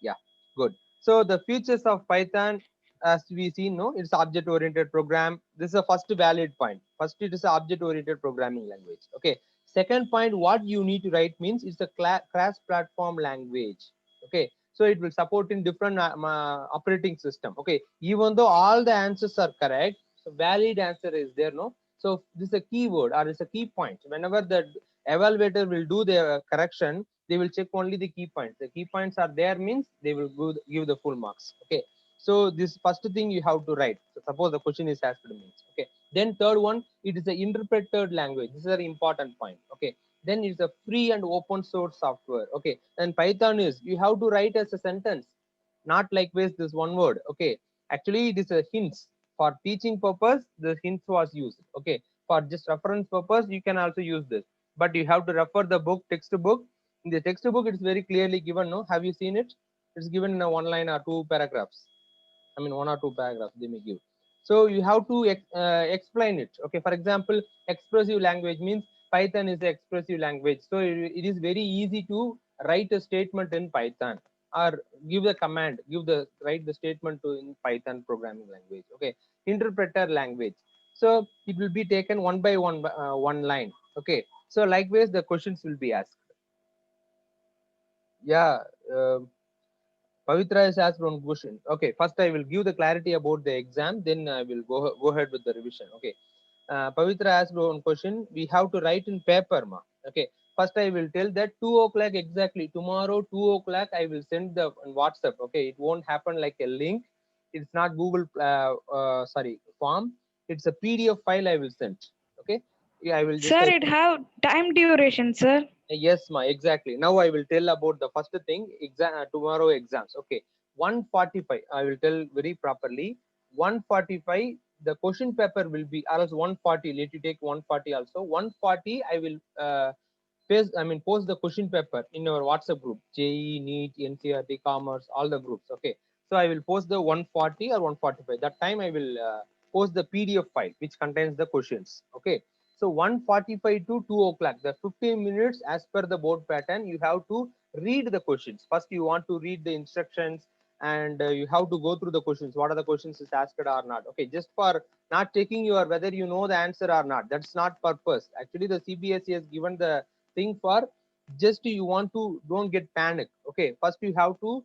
Yeah, good. So the features of Python, as we see, no, it's object-oriented program. This is a first valid point. First, it is an object-oriented programming language. Okay. Second point, what you need to write means it's a cross-platform language. Okay. So it will support in different operating system. Okay. Even though all the answers are correct, so valid answer is there, no. So this is a keyword or it's a key point. Whenever the evaluator will do the correction, they will check only the key points. The key points are there means they will give the full marks. Okay. So this first thing you have to write. So suppose the question is asked means. Okay. Then third one, it is an interpreted language. This is an important point. Okay. Then it's a free and open source software. Okay. And Python is you have to write as a sentence, not like this one word. Okay. Actually, it is a hints for teaching purpose. The hints was used. Okay. For just reference purpose, you can also use this, but you have to refer the book, textbook. In the textbook, it's very clearly given. No, have you seen it? It's given in a one line or two paragraphs. I mean, one or two paragraphs they may give. So you have to explain it. Okay, for example, expressive language means Python is an expressive language. So it is very easy to write a statement in Python or give the command, write the statement to in Python programming language. Okay, interpreter language. So it will be taken one by one, one line. Okay, so likewise the questions will be asked. Yeah. Uh, Pavitra has asked one question. Okay, first I will give the clarity about the exam, then I will go ahead with the revision. Okay. Pavitra asked one question. We have to write in paper, ma. Okay. First I will tell that 2 o'clock exactly. Tomorrow 2 o'clock I will send the on WhatsApp. Okay. It won't happen like a link. It's not Google sorry form. It's a PDF file I will send. Okay. Yeah, I will just Sir, it have time duration, sir. yes, ma, exactly. Now I will tell about the first thing, exam tomorrow exams. Okay, 1:45. I will tell very properly. 1:45. The question paper will be, or else 1:40. Let you take 1:40 also. 1:40. I will post the question paper in our WhatsApp group. JE, NEET, NCRT, Commerce, all the groups. Okay. So I will post the 1:40 or 1:45. That time I will post the PDF file which contains the questions. Okay. So 1:45 to 2 o'clock, the 15 minutes as per the board pattern, you have to read the questions. First, you want to read the instructions and you have to go through the questions. What are the questions is asked or not? Okay, just for not checking your whether you know the answer or not. That's not purpose. Actually, the CBSE has given the thing for just you want to don't get panic. Okay, first you have to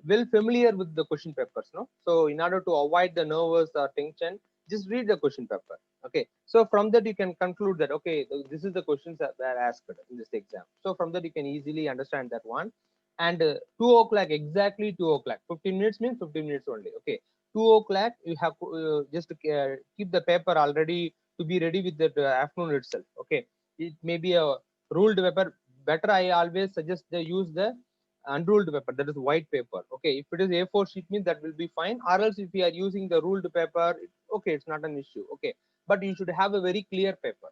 well familiar with the question papers, no? So in order to avoid the nervous or tension, just read the question paper. Okay, so from that you can conclude that okay, this is the questions that were asked in this exam. So from that you can easily understand that one. And 2 o'clock exactly, 2 o'clock, 15 minutes means 15 minutes only. Okay, 2 o'clock you have to just keep the paper already to be ready with that afternoon itself. Okay, it may be a ruled paper. Better I always suggest they use the unruled paper, that is white paper. Okay, if it is A4 sheet means that will be fine, or else if you are using the ruled paper, okay, it's not an issue. Okay, but you should have a very clear paper.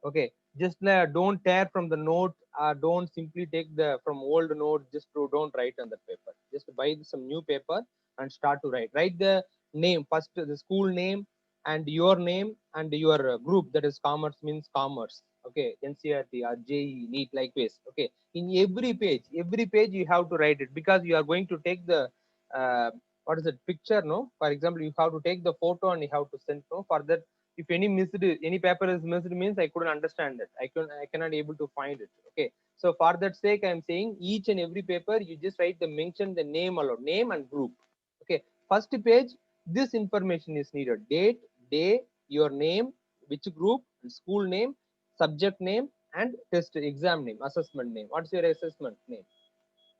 Okay, just don't tear from the note, don't simply take the from old note, just to don't write on the paper. Just buy some new paper and start to write the name first, the school name and your name and your group, that is commerce means commerce. Okay, NCRT or JE, NEET, likewise. Okay, in every page you have to write it, because you are going to take the uh, what is it, picture, no? For example, you have to take the photo and you have to send, no? For that, if any paper is missed means I couldn't understand it, I cannot able to find it. Okay, so for that sake I am saying each and every paper you just write the mention the name alone, name and group. Okay, first page, this information is needed: date, day, your name, which group, school name, subject name, and test exam name, assessment name. What's your assessment name?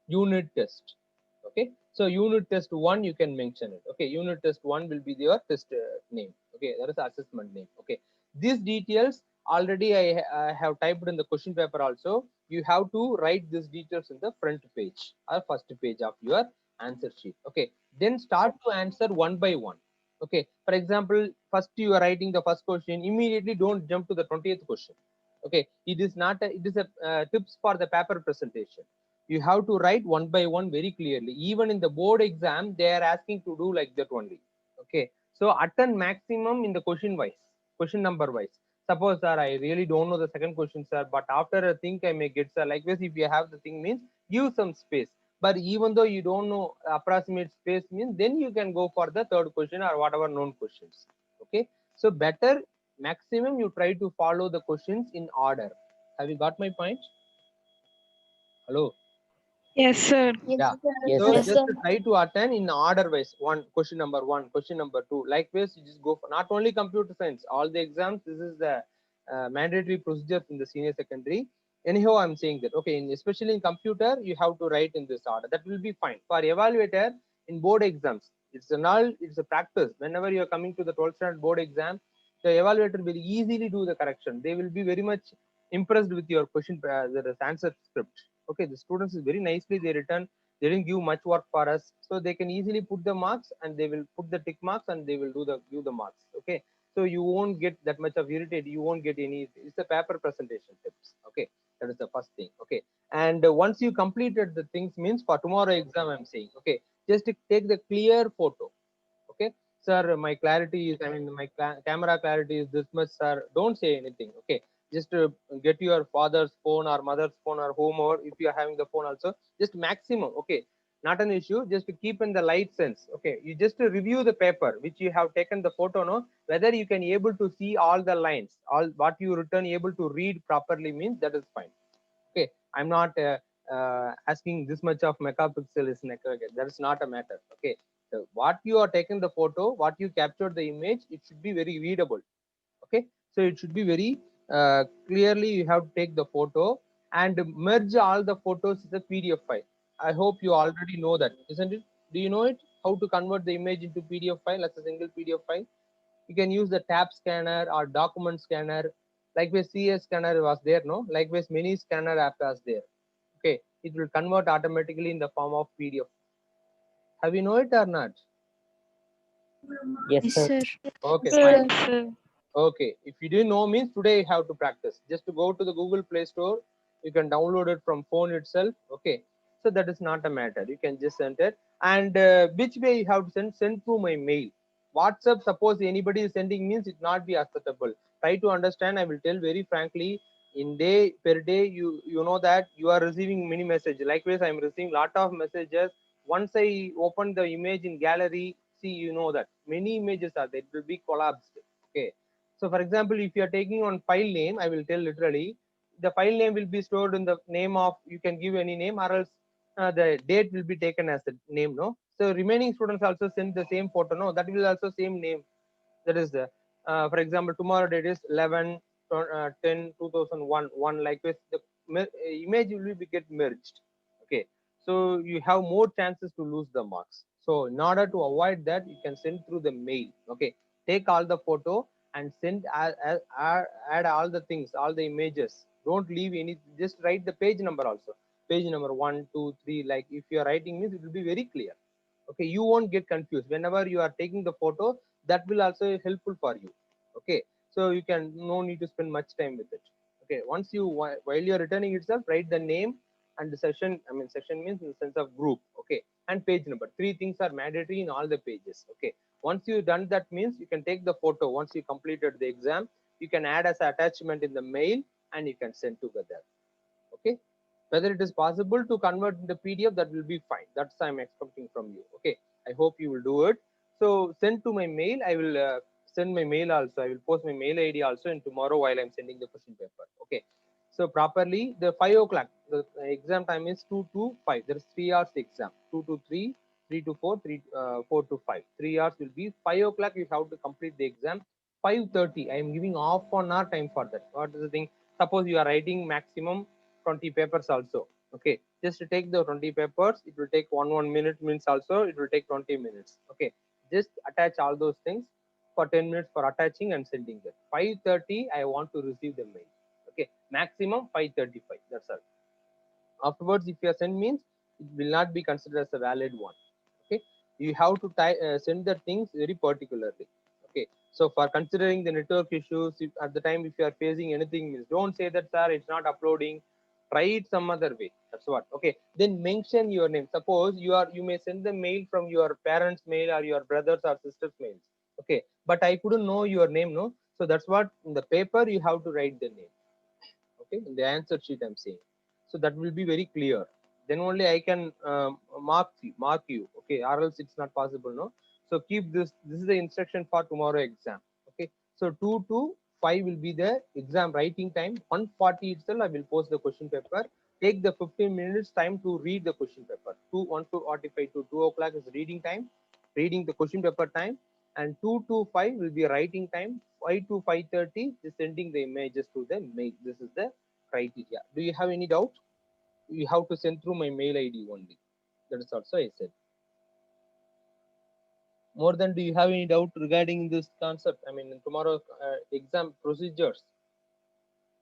Unit test. Okay, so unit test 1 you can mention it. Okay, unit test 1 will be your test name. Okay, that is assessment name. Okay, these details already I have typed in the question paper also. You have to write these details in the front page or first page of your answer sheet. Okay, then start to answer one by one. Okay, for example, first you are writing the first question, immediately don't jump to the 20th question. Okay, it is not a, it is a tips for the paper presentation. You have to write one by one very clearly. Even in the board exam they are asking to do like that only. Okay, so attend maximum in the question wise, question number wise. Suppose sir, I really don't know the second question, sir, but after a think I may get, sir. Likewise, if you have the thing means give some space. But even though you don't know approximate space means, then you can go for the third question or whatever known questions. Okay, so better maximum you try to follow the questions in order. Have you got my point? Hello? Yes, sir. Yeah. Yes, So sir. just to try to attend in order wise. One, question number two. Likewise, you just go for not only computer science, all the exams. This is the mandatory procedure in the senior secondary. Anyhow, I'm saying that okay, especially in computer, you have to write in this order. That will be fine. For evaluator in board exams, it's a practice. Whenever you are coming to the 12th standard board exam, the evaluator will easily do the correction. They will be very much impressed with your question, the answer script. Okay, the students is very nicely they return. They didn't give much work for us, so they can easily put the marks and they will put the tick marks and they will give the marks. Okay, so you won't get that much of irritated. You won't get any. It's the paper presentation tips. Okay, that is the first thing. Okay, and once you completed the things means for tomorrow exam, I'm saying okay, just take the clear photo. Okay, sir, my clarity is, I mean, my camera clarity is this much, sir. Don't say anything. Okay, just get your father's phone or mother's phone or whomever, if you are having the phone also, just maximum. Okay, not an issue, just to keep in the light sense. Okay, you just review the paper which you have taken the photo, no, whether you can able to see all the lines, all what you written able to read properly means, that is fine. Okay, I'm not asking this much of megapixel is necessary. That is not a matter. Okay, so what you are taking the photo, what you captured the image, it should be very readable. Okay, so it should be very clearly. You have to take the photo and merge all the photos in the PDF file. I hope you already know that, isn't it? Do you know it, how to convert the image into PDF file as a single PDF file? You can use the tab scanner or document scanner. Likewise, CS scanner was there, no? Likewise, many scanner app was there. Okay, it will convert automatically in the form of PDF. Have you know it or not? Yes, sir. Okay, fine. Yes, sir. Okay, if you didn't know means today you have to practice. Just to go to the Google Play Store, you can download it from phone itself. Okay, so that is not a matter. You can just send it. And which way you have to send through my mail. WhatsApp, suppose anybody is sending means it not be acceptable. Try to understand. I will tell very frankly. In day per day, you know that you are receiving many messages. Likewise, I am receiving lot of messages. Once I open the image in gallery, see, you know that many images are there. It will be collapsed. Okay, so for example, if you are taking on file name, I will tell literally, the file name will be stored in the name of, you can give any name or else the date will be taken as the name, no? So remaining students also send the same photo, no? That will also same name. That is the, for example, tomorrow date is 11, 10, 2001, 1, like this, the image will be get merged. Okay, so you have more chances to lose the marks. So in order to avoid that, you can send through the mail. Okay, take all the photo and send, add all the things, all the images. Don't leave any, just write the page number also. Page number 1, 2, 3, like if you are writing means it will be very clear. Okay, you won't get confused whenever you are taking the photo. That will also helpful for you. Okay, so you can no need to spend much time with it. Okay, once you, while you're returning itself, write the name and the session, I mean session means in the sense of group. Okay, and page number. Three things are mandatory in all the pages. Okay, once you've done that means you can take the photo. Once you completed the exam, you can add as attachment in the mail and you can send together. Okay, whether it is possible to convert into PDF, that will be fine. That's I'm expecting from you. Okay, I hope you will do it. So send to my mail. I will send my mail also. I will post my mail ID also in tomorrow while I'm sending the question paper. Okay, so properly the 5 o'clock, the exam time is 2 to 5. There is 3 hours exam. 2 to 3, 3 to 4, 3 4 to 5. 3 hours will be 5 o'clock. You have to complete the exam. 5:30. I am giving half an hour time for that. What is the thing? Suppose you are writing maximum 20 papers also. Okay, just to take the 20 papers, it will take one minute means also it will take 20 minutes. Okay, just attach all those things for 10 minutes for attaching and sending it. 5:30 I want to receive the mail. Okay, maximum 5:35, that's all. Afterwards, if you send means, it will not be considered as a valid one. Okay, you have to send the things very particularly. Okay, so for considering the network issues, if at the time if you are facing anything means, don't say that sir it's not uploading, try it some other way. That's what. Okay, then mention your name. Suppose you may send the mail from your parents mail or your brothers or sisters mails. Okay, but I couldn't know your name, no? So that's what, in the paper you have to write the name. Okay, in the answer sheet I'm saying, so that will be very clear. then only I can mark you, okay, or else it's not possible, no. So keep this is the instruction for tomorrow exam, okay. So 2 to 5 will be the exam writing time. 1:40 itself I will post the question paper. Take the 15 minutes time to read the question paper. 1 to 45 to 2 o'clock is reading time, reading the question paper time, and 2 to 5 will be writing time. 5 to 5:30 is sending the images to the mail. This is the criteria. Do you have any doubt? You have to send through my mail ID only. That is also I said. More than, do you have any doubt regarding this concept? I mean, tomorrow exam procedures.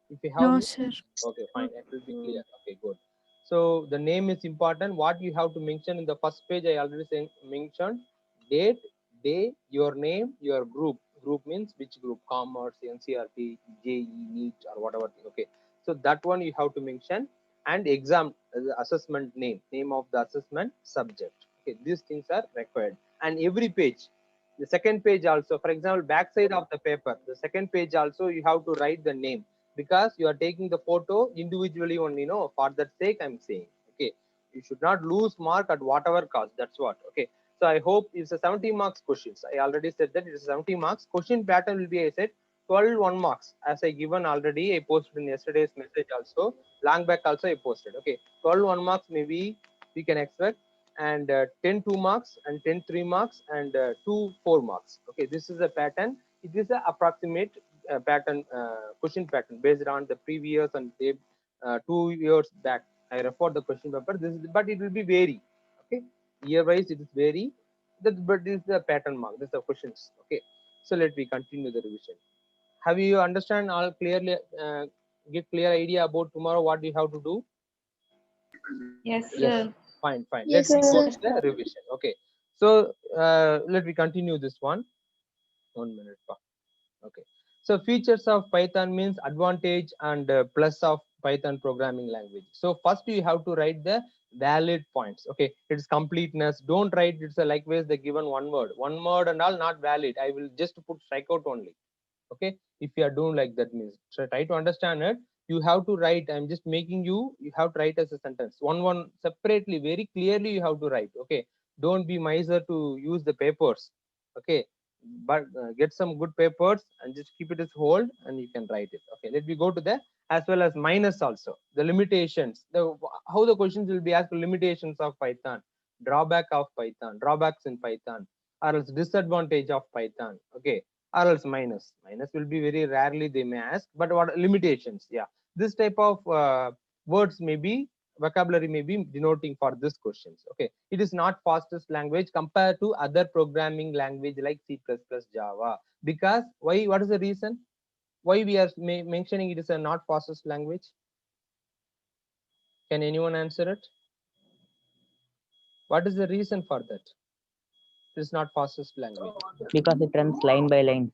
If you have, No, sir. okay, fine, it will be clear. Okay, good. So the name is important. What you have to mention in the first page, I already mentioned date, day, your name, your group. Group means which group, commerce, NCRT, JE, NEET, or whatever. Okay, so that one you have to mention, and exam assessment name of the assessment subject. Okay, these things are required. And every page, the second page also, for example, backside of the paper, the second page also you have to write the name, because you are taking the photo individually only, no. For that sake I'm saying, okay, you should not lose mark at whatever cost. That's what. Okay, so I hope it's a 70 marks questions. I already said that it is 70 marks. Question pattern will be, I said, 12 1 marks, as I given already. I posted in yesterday's message also, long back also I posted. Okay, 12 1 marks maybe we can expect, and 10 2 marks, and 10 3 marks, and 2 4 marks. Okay, this is a pattern. It is a approximate pattern, question pattern based on the previous and 2 years back. I referred the question paper. This is, but it will be vary. Okay, year wise it is vary. That, but this is the pattern mark. This is the questions. Okay, so let me continue the revision. Have you understand all clearly? Get clear idea about tomorrow what you have to do. Yes, Yes, sir. fine, fine. Yes, Let's go sir. to the revision. Okay, so let me continue this one. 1 minute. Okay, so features of Python means advantage and plus of Python programming language. So first you have to write the valid points. Okay, it's completeness. Don't write it's a likewise the given one word and all not valid. I will just put strikeout only. Okay, if you are doing like that means, so try to understand it. You have to write, I'm just making you have to write as a sentence, one separately, very clearly you have to write. Okay, don't be miser to use the papers. Okay, but get some good papers and just keep it as hold and you can write it. Okay, let me go to the, as well as minus also, the limitations, the how the questions will be asked. Limitations of Python, drawback of Python, drawbacks in Python, or else disadvantage of Python. Okay, or else minus will be very rarely they may ask, but what limitations, yeah, this type of words may be, vocabulary may be denoting for this questions. Okay, it is not fastest language compared to other programming language like C++, Java. Because why? What is the reason why we are mentioning it is a not fastest language? Can anyone answer it? What is the reason for that? It is not fastest language. Because it runs line by line.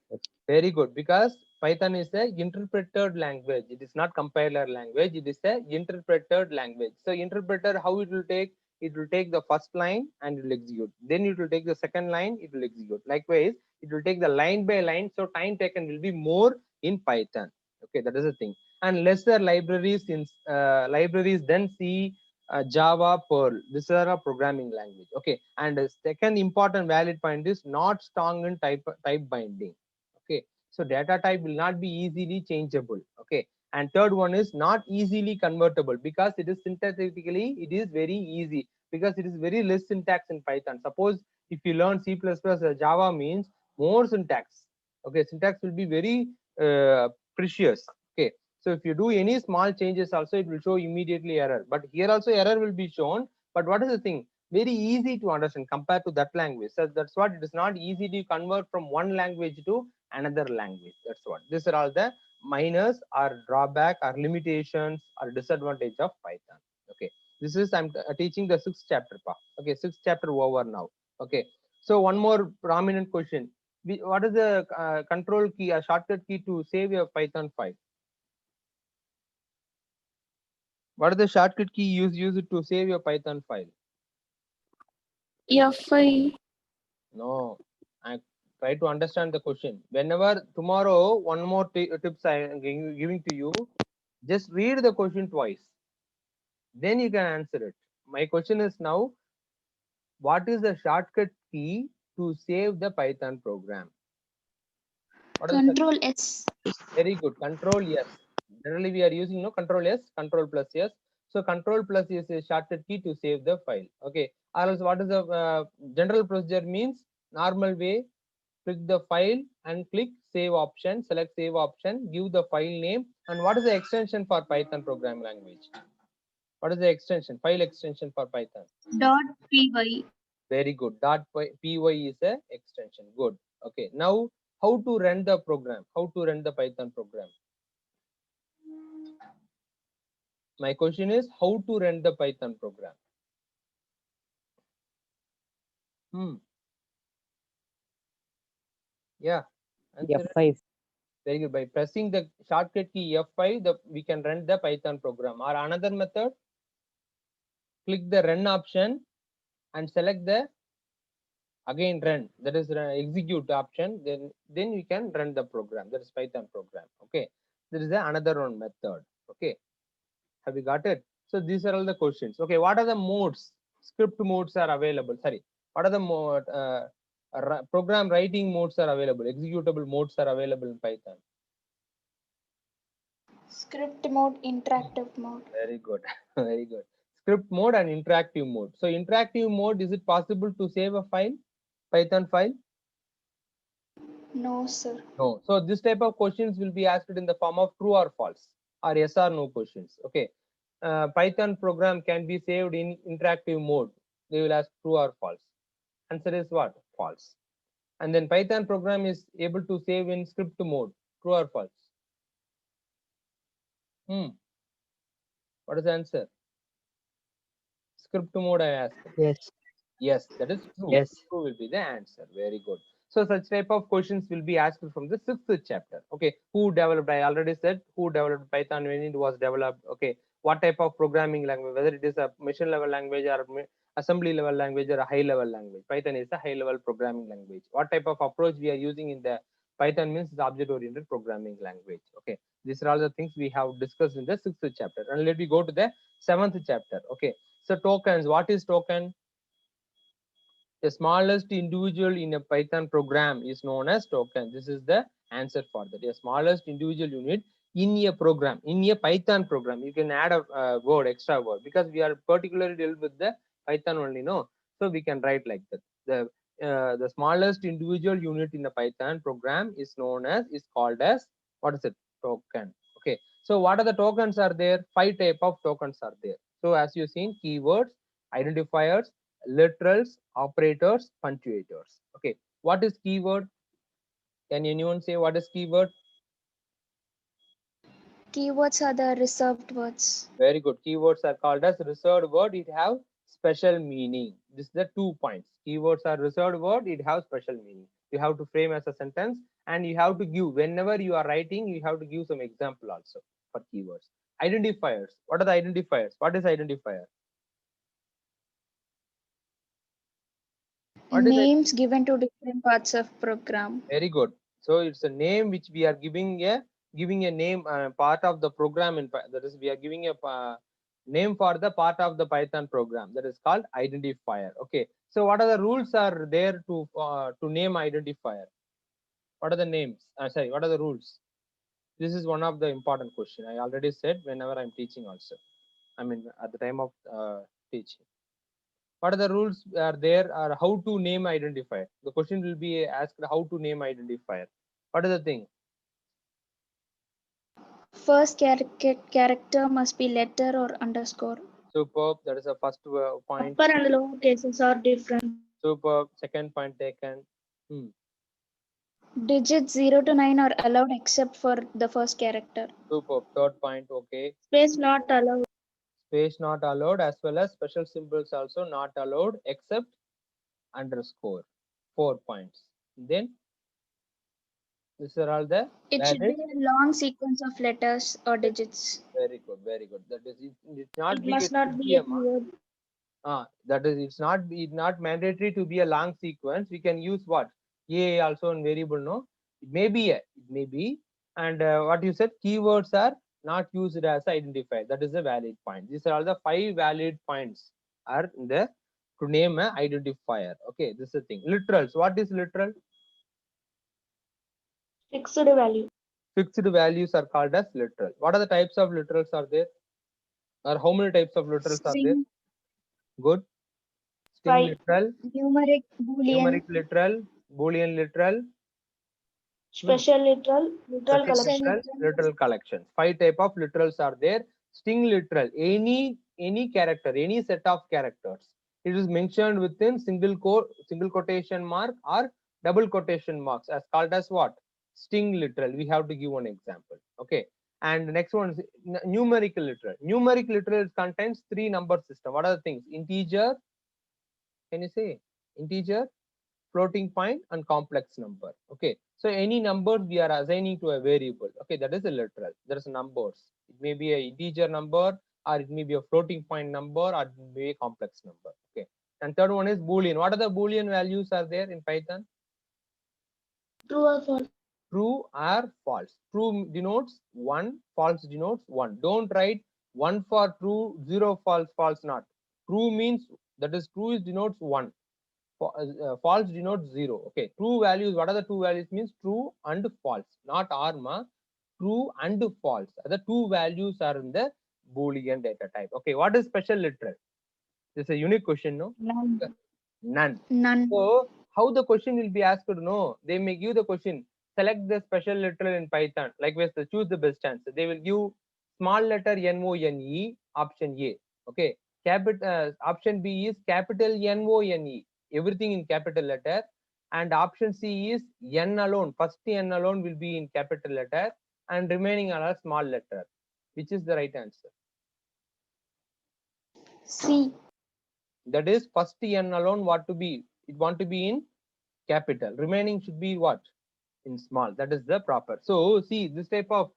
Very good. Because Python is a interpreted language. It is not compiler language. It is a interpreted language. So interpreter, how it will take? It will take the first line and it will execute. Then it will take the second line, it will execute. Likewise, it will take the line by line. So time taken will be more in Python. Okay, that is the thing. And lesser libraries in libraries than C, Java, Perl. These are a programming language. Okay. And the second important valid point is not strong in type binding. Okay, so data type will not be easily changeable. Okay, and third one is not easily convertible, because it is syntactically it is very easy, because it is very less syntax in Python. Suppose if you learn C++ or Java means more syntax. Okay, syntax will be very precious. Okay, so if you do any small changes also, it will show immediately error, but here also error will be shown. But what is the thing? Very easy to understand compared to that language. So that's what, it is not easy to convert from one language to another language. That's what. These are all the minus or drawback or limitations or disadvantage of Python. Okay, this is I'm teaching the sixth chapter. Okay, sixth chapter over now. Okay, so one more prominent question. What is the control key or shortcut key to save your Python file? What is the shortcut key use it to save your Python file? F5. No, I try to understand the question. Whenever tomorrow, one more tips I am giving to you, just read the question twice. Then you can answer it. My question is now, what is the shortcut key to save the Python program? What is the Control S. very good. Control yes. Generally, we are using no control S, control plus yes. So control plus is a shortcut key to save the file. Okay. Or else, what is the general procedure means? Normal way. Click the file and click save option. Select save option. Give the file name. And what is the extension for Python programming language? What is the extension? File extension for Python. .py. Very good. .py is a extension. Good. Okay. Now, how to run the program? How to run the Python program? My question is how to run the Python program. Yeah. Answer it. F5. Very good. By pressing the shortcut key F5, we can run the Python program. Or another method, click the run option and select the again run. That is execute option. Then we can run the program. That is Python program. Okay. There is another one method. Okay. Have you got it? So these are all the questions. Okay. What are the modes? Script modes are available. Sorry. What are the mode? Program writing modes are available. Executable modes are available in Python. Script mode, interactive mode. Very good. Very good. Script mode and interactive mode. So interactive mode, is it possible to save a file, Python file? No, sir. No. So this type of questions will be asked in the form of true or false or yes or no questions. Okay. Python program can be saved in interactive mode. They will ask true or false. Answer is what? False. And then Python program is able to save in script mode. True or false? What is the answer? Script mode I asked. Yes. Yes, that is true. Yes. True will be the answer. Very good. So such type of questions will be asked from the 6th chapter. Okay, who developed? I already said who developed Python, when it was developed. Okay, what type of programming language, whether it is a machine level language or assembly level language or a high level language. Python is a high level programming language. What type of approach we are using in the Python means the object oriented programming language. Okay, these are all the things we have discussed in the 6th chapter. And let me go to the 7th chapter. Okay, so tokens. What is token? The smallest individual in a Python program is known as token. This is the answer for that. The smallest individual unit in a program, in a Python program. You can add a word, extra word, because we are particularly dealt with the Python only, no? So we can write like that. The smallest individual unit in a Python program is called as, what is it? Token. Okay. So what are the tokens are there? 5 type of tokens are there. So as you've seen, keywords, identifiers, literals, operators, punctuators. Okay, what is keyword? Can anyone say what is keyword? Keywords are the reserved words. Very good. Keywords are called as reserved word. It have special meaning. This is the 2 points. Keywords are reserved word. It have special meaning. You have to frame as a sentence, and you have to give, whenever you are writing, you have to give some example also for keywords. Identifiers. What are the identifiers? What is identifier? Names given to different parts of program. Very good. So it's a name which we are giving a name part of the program that is, we are giving a name for the part of the Python program, that is called identifier. Okay. So what are the rules are there to name identifier? What are the names? Sorry, what are the rules? This is one of the important question. I already said whenever I'm teaching also. I mean at the time of teaching. What are the rules are there, or how to name identifier? The question will be asked how to name identifier. What is the thing? First character must be letter or underscore. Superb. That is the first point. Upper and lower cases are different. Superb. Second point taken. Digits 0 to 9 are allowed except for the first character. Superb. Third point. Okay. Space not allowed. Space not allowed, as well as special symbols also not allowed except underscore. 4 points. Then these are all the It should be a long sequence of letters or digits. Very good. Very good. That is it not It be must not be a keyword. that is, it's not mandatory to be a long sequence. We can use what? A also in variable, no? It may be. And what you said, keywords are not used as identifier. That is a valid point. These are all the 5 valid points are in the to name a identifier. Okay, this is the thing. Literals. What is literal? Fixed value. Fixed values are called as literal. What are the types of literals are there? Or how many types of literals are there? String, Good. String 5. literal, Numeric, Boolean, numeric literal, Boolean literal, special literal, literal special collection. literal, literal collections. 5 type of literals are there. String literal, any character, any set of characters. It is mentioned within single quotation mark or double quotation marks as called as what? String literal. We have to give one example. Okay. And the next one is numerical literal. Numeric literal contains 3 number system. What are the things? Integer. Can you say integer, floating point, and complex number? Okay, so any number we are assigning to a variable. Okay, that is a literal. There is numbers. It may be a integer number, or it may be a floating point number, or it may be a complex number. Okay, and third one is Boolean. What are the Boolean values are there in Python? True or false? True or false. True denotes 1, false denotes 1. Don't write 1 for true, 0 false, false not. True means, that is true is denotes 1. False denotes 0. Okay, true values. What are the two values? Means true and false, not arma. True and false. The two values are in the Boolean data type. Okay, what is special literal? This is a unique question, no? None. None. None. So how the question will be asked? No, they may give the question. Select the special literal in Python. Likewise, choose the best answer. They will give small letter NONE, option A. Okay, capital option B is capital NONE, everything in capital letter, and option C is N alone. First N alone will be in capital letter, and remaining are small letter. Which is the right answer? C. That is first N alone. What to be? It want to be in capital. Remaining should be what? In small. That is the proper. So see, this type of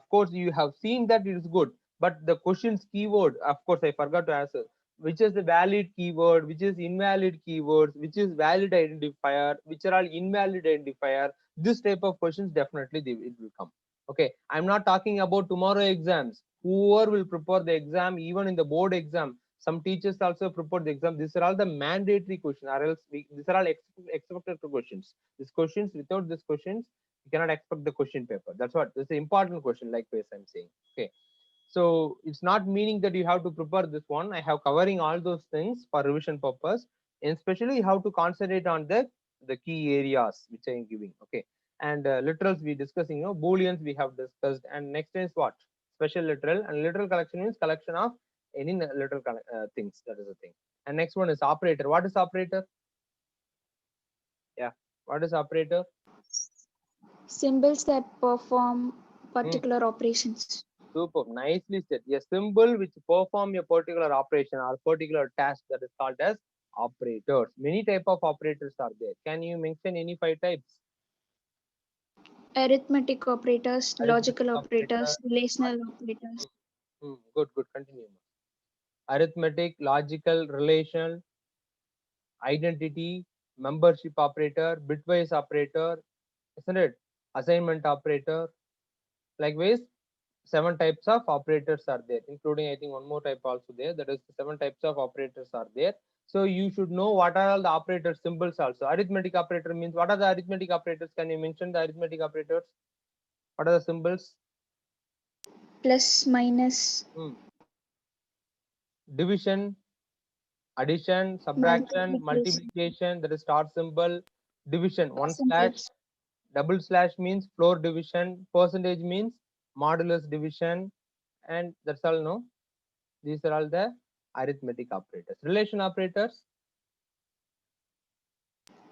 course you have seen that it is good, but the questions keyword, of course I forgot to answer. Which is the valid keyword, which is invalid keywords, which is valid identifier, which are all invalid identifier. This type of questions definitely it will come. Okay, I'm not talking about tomorrow exams. Whoever will prepare the exam, even in the board exam, some teachers also prepare the exam. These are all the mandatory questions, or else these are all expected questions. These questions, without these questions, you cannot expect the question paper. That's what this is an important question, like I'm saying. Okay, so it's not meaning that you have to prepare this one. I have covering all those things for revision purpose, and especially you have to concentrate on the key areas which I am giving. Okay, and literals we discussing, booleans we have discussed, and next is what? Special literal. And literal collection means collection of any literal things. That is the thing. And next one is operator. What is operator? Yeah, what is operator? Symbols that perform particular operations. Super, nicely said. A symbol which perform a particular operation or particular task, that is called as operators. Many type of operators are there. Can you mention any 5 types? Arithmetic operators, Arithmetic logical operator. operators, relational operators. Good, continue. Arithmetic, logical, relational, identity, membership operator, bitwise operator, isn't it? Assignment operator. Likewise, 7 types of operators are there, including I think one more type also there. That is 7 types of operators are there. So you should know what are all the operator symbols also. Arithmetic operator means, what are the arithmetic operators? Can you mention the arithmetic operators? What are the symbols? Plus, minus. Division, addition, subtraction, multiplication, that is star symbol. Division, 1/, double slash means floor division, percentage means modulus division, and that's all. No, these are all the arithmetic operators. Relation operators,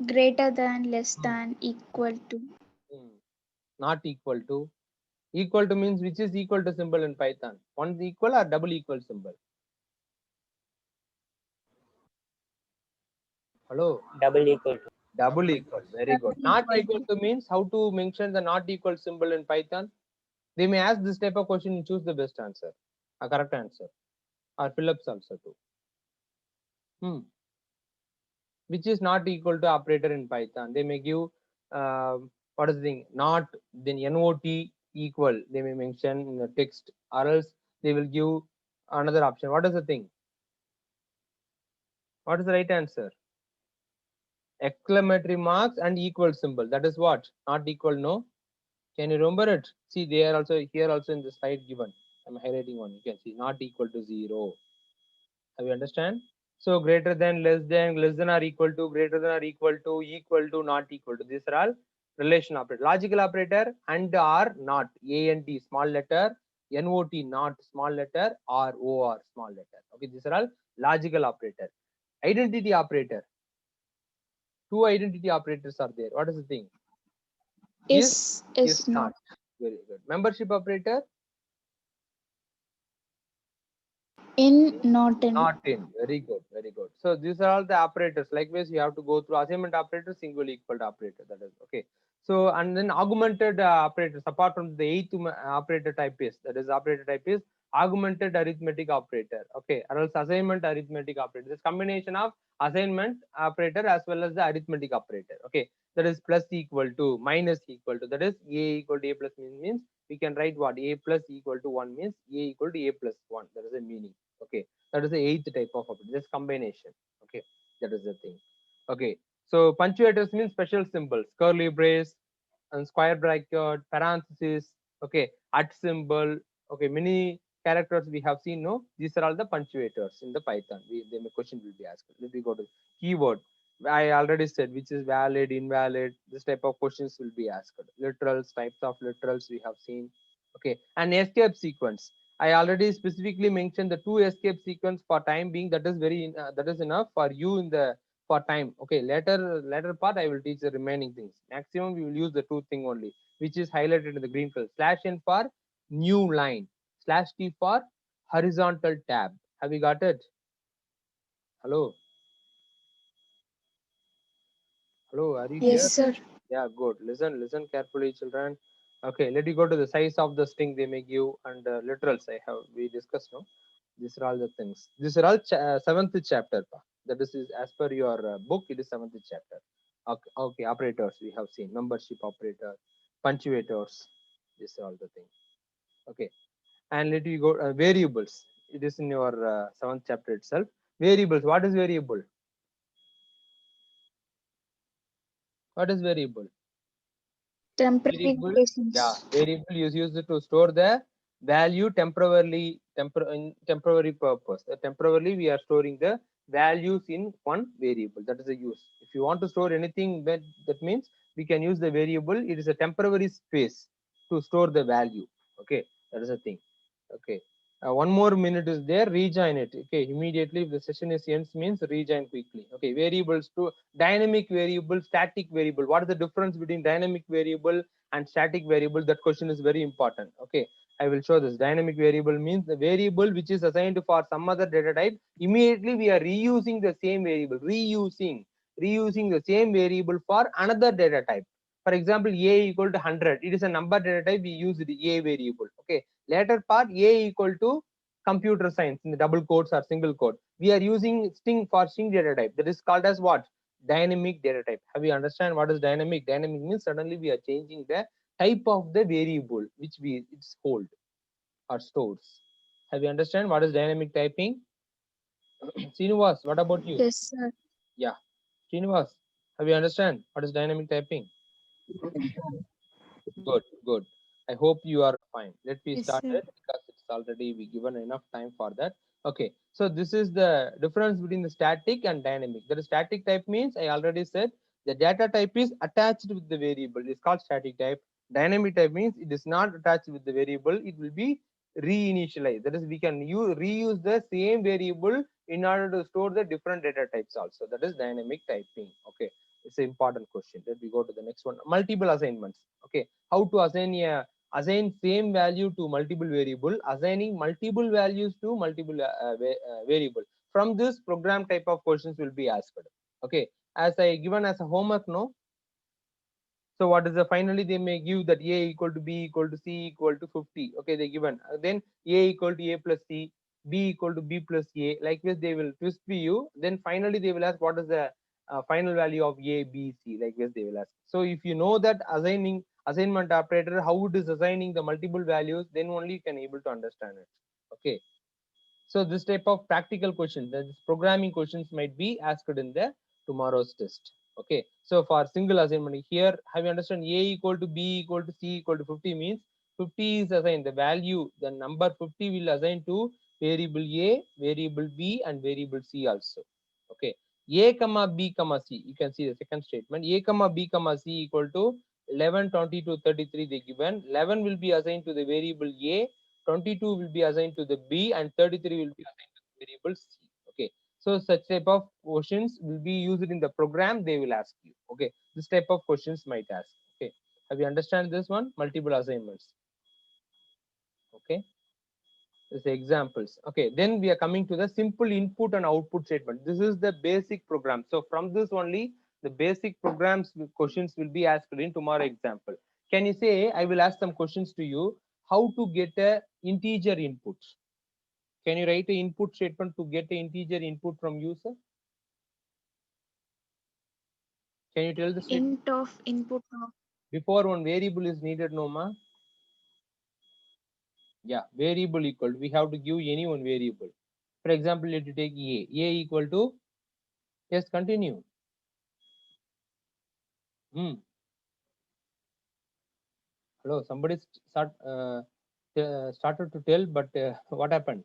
Greater than, less than, equal to. not equal to. Equal to means which is equal to symbol in Python? One equal or double equal symbol? Hello? Double equal to. Double equal. Very good. Not equal to means how to mention the not equal symbol in Python? They may ask this type of question and choose the best answer, a correct answer, or fill-ups also too. Which is not equal to operator in Python? They may give what is the thing? Not, then not equal. They may mention in the text, or else they will give another option. What is the thing? What is the right answer? Exclamatory marks and equal symbol. That is what? Not equal, no? Can you remember it? See, they are also here also in the slide given. I'm highlighting one. You can see not equal to 0. Have you understand? So greater than, less than or equal to, greater than or equal to, not equal to. These are all relation operator. Logical operator and or not. A and T small letter, not not small letter, or small letter. Okay, these are all logical operator. Identity operator. Two identity operators are there. What is the thing? Is not. Very good. Membership operator. In, not in. Not in. Very good. Very good. So these are all the operators. Likewise, you have to go through assignment operator, single equal to operator. That is okay. So and then augmented operators. Apart from the eighth operator type is, that is operator type is augmented arithmetic operator. Okay, or else assignment arithmetic operator. This combination of assignment operator as well as the arithmetic operator. Okay, that is plus equal to, minus equal to. That is a equal to a plus means we can write what? A plus equal to 1 means a equal to a plus 1. That is the meaning. Okay, that is the eighth type of operator. This combination. Okay, that is the thing. Okay, so punctuators means special symbols, curly brace and square bracket, parenthesis. Okay, at symbol. Okay, many characters we have seen. No, these are all the punctuators in the Python. The question will be asked. Let me go to keyword. I already said which is valid, invalid. This type of questions will be asked. Literals, types of literals we have seen. Okay, and escape sequence. I already specifically mentioned the two escape sequence for time being. That is that is enough for you in the for time. Okay, later part I will teach the remaining things. Maximum we will use the two thing only, which is highlighted in the green color. /n for new line, /t for horizontal tab. Have you got it? Hello, hello, are you Yes, here? sir. Yeah, good. Listen carefully, children. Okay, let you go to the size of the string they may give and literals. We discussed, no? These are all the things. These are all seventh chapter. That is as per your book. It is seventh chapter. Okay, okay. Operators we have seen. Membership operator, punctuators. These are all the things. Okay, and let you go variables. It is in your seventh chapter itself. Variables. What is variable? What is variable? Temporary Variable, yeah, indications. variable is used to store the value temporarily, in temporary purpose. Temporarily, we are storing the values in one variable. That is the use. If you want to store anything, that means we can use the variable. It is a temporary space to store the value. Okay, that is the thing. Okay. One more minute is there, rejoin it. Okay, immediately if the session is ends means rejoin quickly. Okay, variables to dynamic variable, static variable. What is the difference between dynamic variable and static variable? That question is very important. Okay, I will show this. Dynamic variable means the variable which is assigned for some other data type. Immediately we are reusing the same variable, reusing the same variable for another data type. For example, a equal to 100. It is a number data type. We use the a variable. Okay, later part a equal to computer science in the double quotes or single quote. We are using string for string data type. That is called as what? Dynamic data type. Have you understand what is dynamic? Dynamic means suddenly we are changing the type of the variable which it's hold or stores. Have you understand what is dynamic typing? Srinivas, what about you? Yes, sir. Yeah, Srinivas, have you understand what is dynamic typing? Good, good. I hope you are fine. Let me Yes, start sir. it because it's already we given enough time for that. Okay, so this is the difference between the static and dynamic. The static type means I already said the data type is attached with the variable. It's called static type. Dynamic type means it is not attached with the variable. It will be reinitialized. That is, we can reuse the same variable in order to store the different data types also. That is dynamic typing. Okay, it's an important question. Let me go to the next one. Multiple assignments. Okay, how to assign same value to multiple variable, assigning multiple values to multiple variable. From this program type of questions will be asked. Okay, as I given as a homework, no. So what is the finally they may give that a equal to b equal to c equal to 50. Okay, they given then a equal to a plus c, b equal to b plus a. Like this they will twist you. Then finally they will ask what is the final value of a, b, c. Like this they will ask. So if you know that assignment operator how it is assigning the multiple values, then only you can able to understand it. Okay. So this type of practical questions, that is programming questions, might be asked in the tomorrow's test. Okay, so for single assignment here, have you understand a equal to b equal to c equal to 50 means 50 is assigned, the value, the number 50 will assign to variable a, variable b, and variable c also. Okay, a comma b comma c, you can see the second statement, a comma b comma c equal to 11, 22, 33 they given. 11 will be assigned to the variable a, 22 will be assigned to the b, and 33 will be assigned to the variable c. Okay, so such type of questions will be used in the program, they will ask you. Okay, this type of questions might ask. Okay, have you understand this one? Multiple assignments. Okay, this examples. Okay, then we are coming to the simple input and output statement. This is the basic program. So from this only the basic programs questions will be asked in tomorrow example. Can you say, I will ask some questions to you, how to get a integer input? Can you write an input statement to get an integer input from user? Can you tell the statement? Int of input of Before one variable is needed, no ma? Yeah, variable equal, we have to give any one variable. For example, let you take a equal to, yes, continue. Hello, somebody started to tell, but what happened?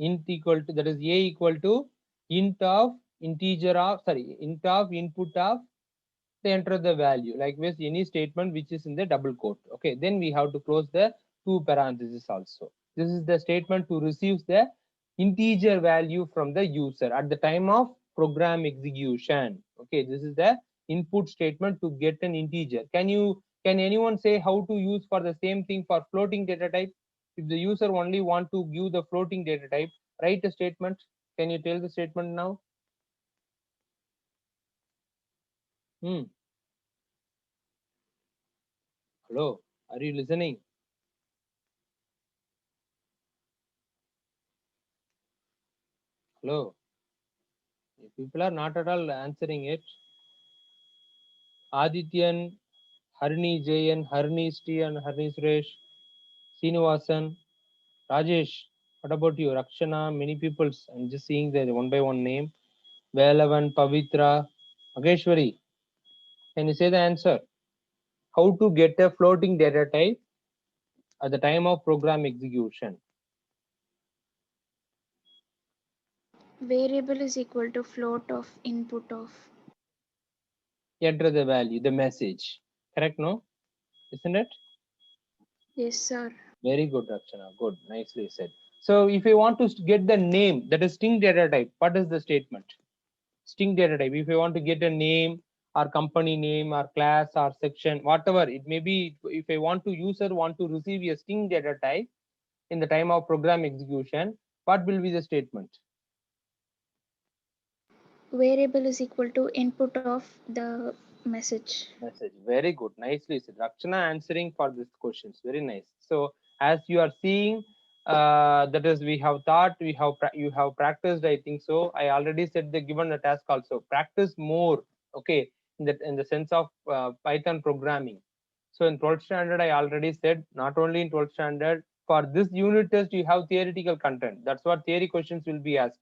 Int equal to, that is a equal to int of integer of, sorry, int of input of, they enter the value, likewise any statement which is in the double quote. Okay, then we have to close the two parentheses also. This is the statement to receive the integer value from the user at the time of program execution. Okay, this is the input statement to get an integer. Can anyone say how to use for the same thing for floating data type? If the user only want to give the floating data type, write a statement. Can you tell the statement now? Hello, are you listening? Hello, people are not at all answering it. Adityan, Harni Jayan, Harni Sti, and Harni Suresh, Srinivasan, Rajesh. What about you? Rakshana, many people. I'm just seeing the one by one name. Velavan, Pavitra, Mageshwari. Can you say the answer? How to get a floating data type at the time of program execution? variable is equal to float of input of. Enter the value, the message. Correct, no? Isn't it? Yes, sir. Very good, Rakshana. Good, nicely said. So if you want to get the name, that is string data type, what is the statement? String data type. If you want to get a name or company name or class or section, whatever it may be, if I want to user want to receive a string data type in the time of program execution, what will be the statement? Variable is equal to input of the message. Message. Very good, nicely said. Rakshana answering for these questions. Very nice. So as you are seeing, that is we have thought, you have practiced, I think so. I already said the given the task also. Practice more. Okay, in the sense of Python programming. So in 12th standard, I already said, not only in 12th standard, for this unit test, you have theoretical content. That's what theory questions will be asked.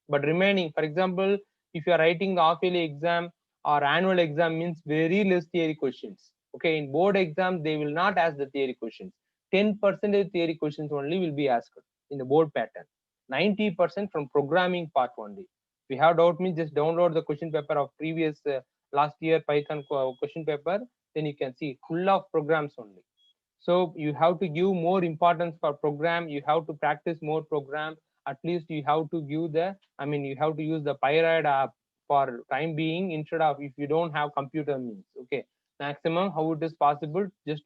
But remaining, for example, if you are writing the half-yearly exam or annual exam, means very less theory questions. Okay, in board exam, they will not ask the theory questions. 10% theory questions only will be asked in the board pattern. 90% from programming part only. If you have doubt, means just download the question paper of previous last year Python question paper, then you can see full of programs only. So you have to give more importance for program, you have to practice more program, at least you have to give the, I mean, you have to use the Pyroid app for time being, instead of if you don't have computer means. Okay, maximum how it is possible, just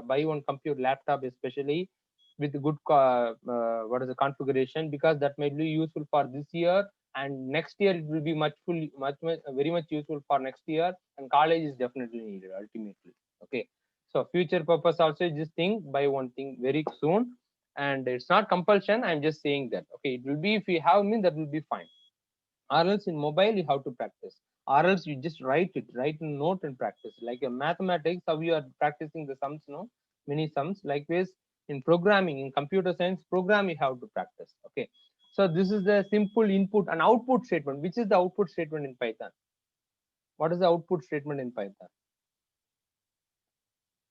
buy one computer laptop, especially with good what is the configuration, because that might be useful for this year, and next year it will be much very much useful for next year, and college is definitely needed ultimately. Okay, so future purpose also, just think, buy one thing very soon, and it's not compulsion, I'm just saying that. Okay, it will be, if you have mean, that will be fine, or else in mobile you have to practice, or else you just write a note and practice, like a mathematics, how you are practicing the sums, no, many sums. Likewise, in programming, in computer science program, you have to practice. Okay, so this is the simple input and output statement. Which is the output statement in Python? What is the output statement in Python?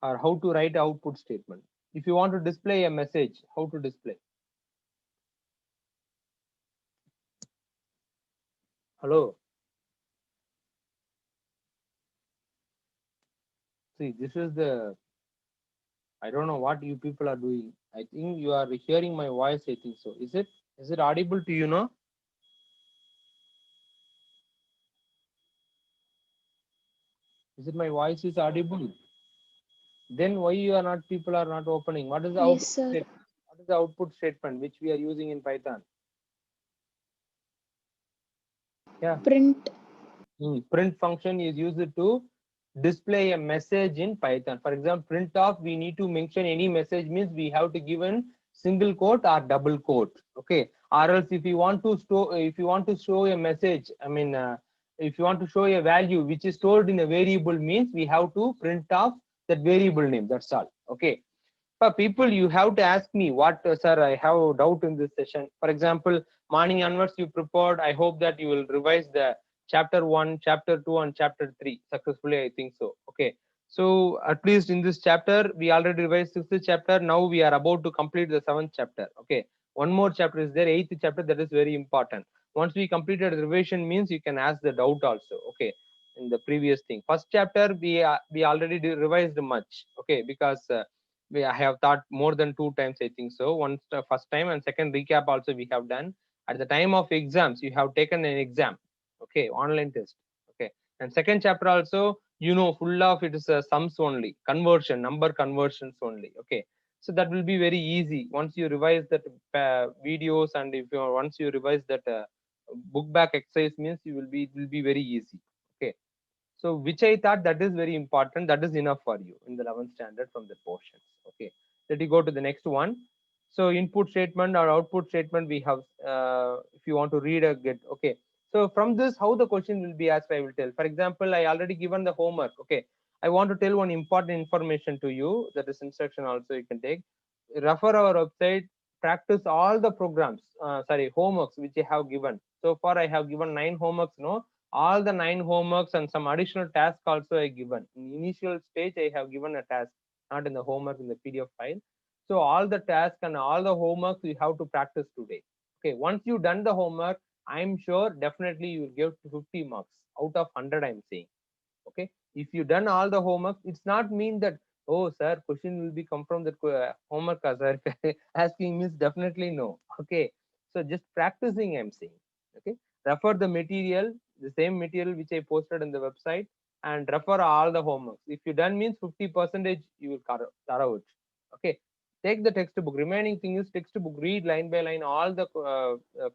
Or how to write output statement? If you want to display a message, how to display? Hello. See, this is the, I don't know what you people are doing. I think you are hearing my voice. I think so. Is it? Is it audible to you now? Is it my voice is audible? Then why you are not, people are not opening? What is the output Yes, sir. statement? What is the output statement which we are using in Python? Yeah. Print. Print function is used to display a message in Python. For example, print off, we need to mention any message, means we have to give a single quote or double quote. Okay. Or else if you want to store, if you want to show a message, I mean, if you want to show a value which is stored in a variable, means we have to print off that variable name. That's all. Okay. For people, you have to ask me what, sir, I have a doubt in this session. For example, morning onwards you prepared. I hope that you will revise the chapter 1, chapter 2, and chapter 3 successfully. I think so. Okay. So at least in this chapter, we already revised 6th chapter. Now we are about to complete the 7th chapter. Okay. One more chapter is there, 8th chapter. That is very important. Once we completed the revision, means you can ask the doubt also. Okay. In the previous thing, first chapter we already revised much. Okay, because I have taught more than 2 times, I think so. Once the first time and second recap also we have done. At the time of exams, you have taken an exam, okay, online test, okay. And second chapter also, full of it is sums only, conversion, number conversions only, okay. So that will be very easy once you revise that videos, and if you once you revise that book back exercise, means you will be, it will be very easy, okay. So which I thought that is very important. That is enough for you in the 11th standard from the portions. Okay. Let me go to the next one. So input statement or output statement we have. If you want to read a get, okay. So from this, how the question will be asked, I will tell. For example, I already given the homework. Okay. I want to tell one important information to you. That is instruction also you can take. Refer our website. Practice all the programs. Homeworks which I have given. So far, I have given 9 homeworks. No, all the 9 homeworks and some additional tasks also I given. In initial stage, I have given a task, not in the homework in the PDF file. So all the tasks and all the homeworks you have to practice today. Okay, once you done the homework, I'm sure definitely you will get 50 marks out of 100, I'm saying. Okay, if you done all the homework, it's not mean that, oh sir, question will be come from the homework, sir. Asking means definitely no. Okay, so just practicing, I'm saying. Okay, refer the material, the same material which I posted on the website, and refer all the homeworks. If you done means 50% you will thorough it. Okay, take the textbook. Remaining thing is textbook. Read line by line all the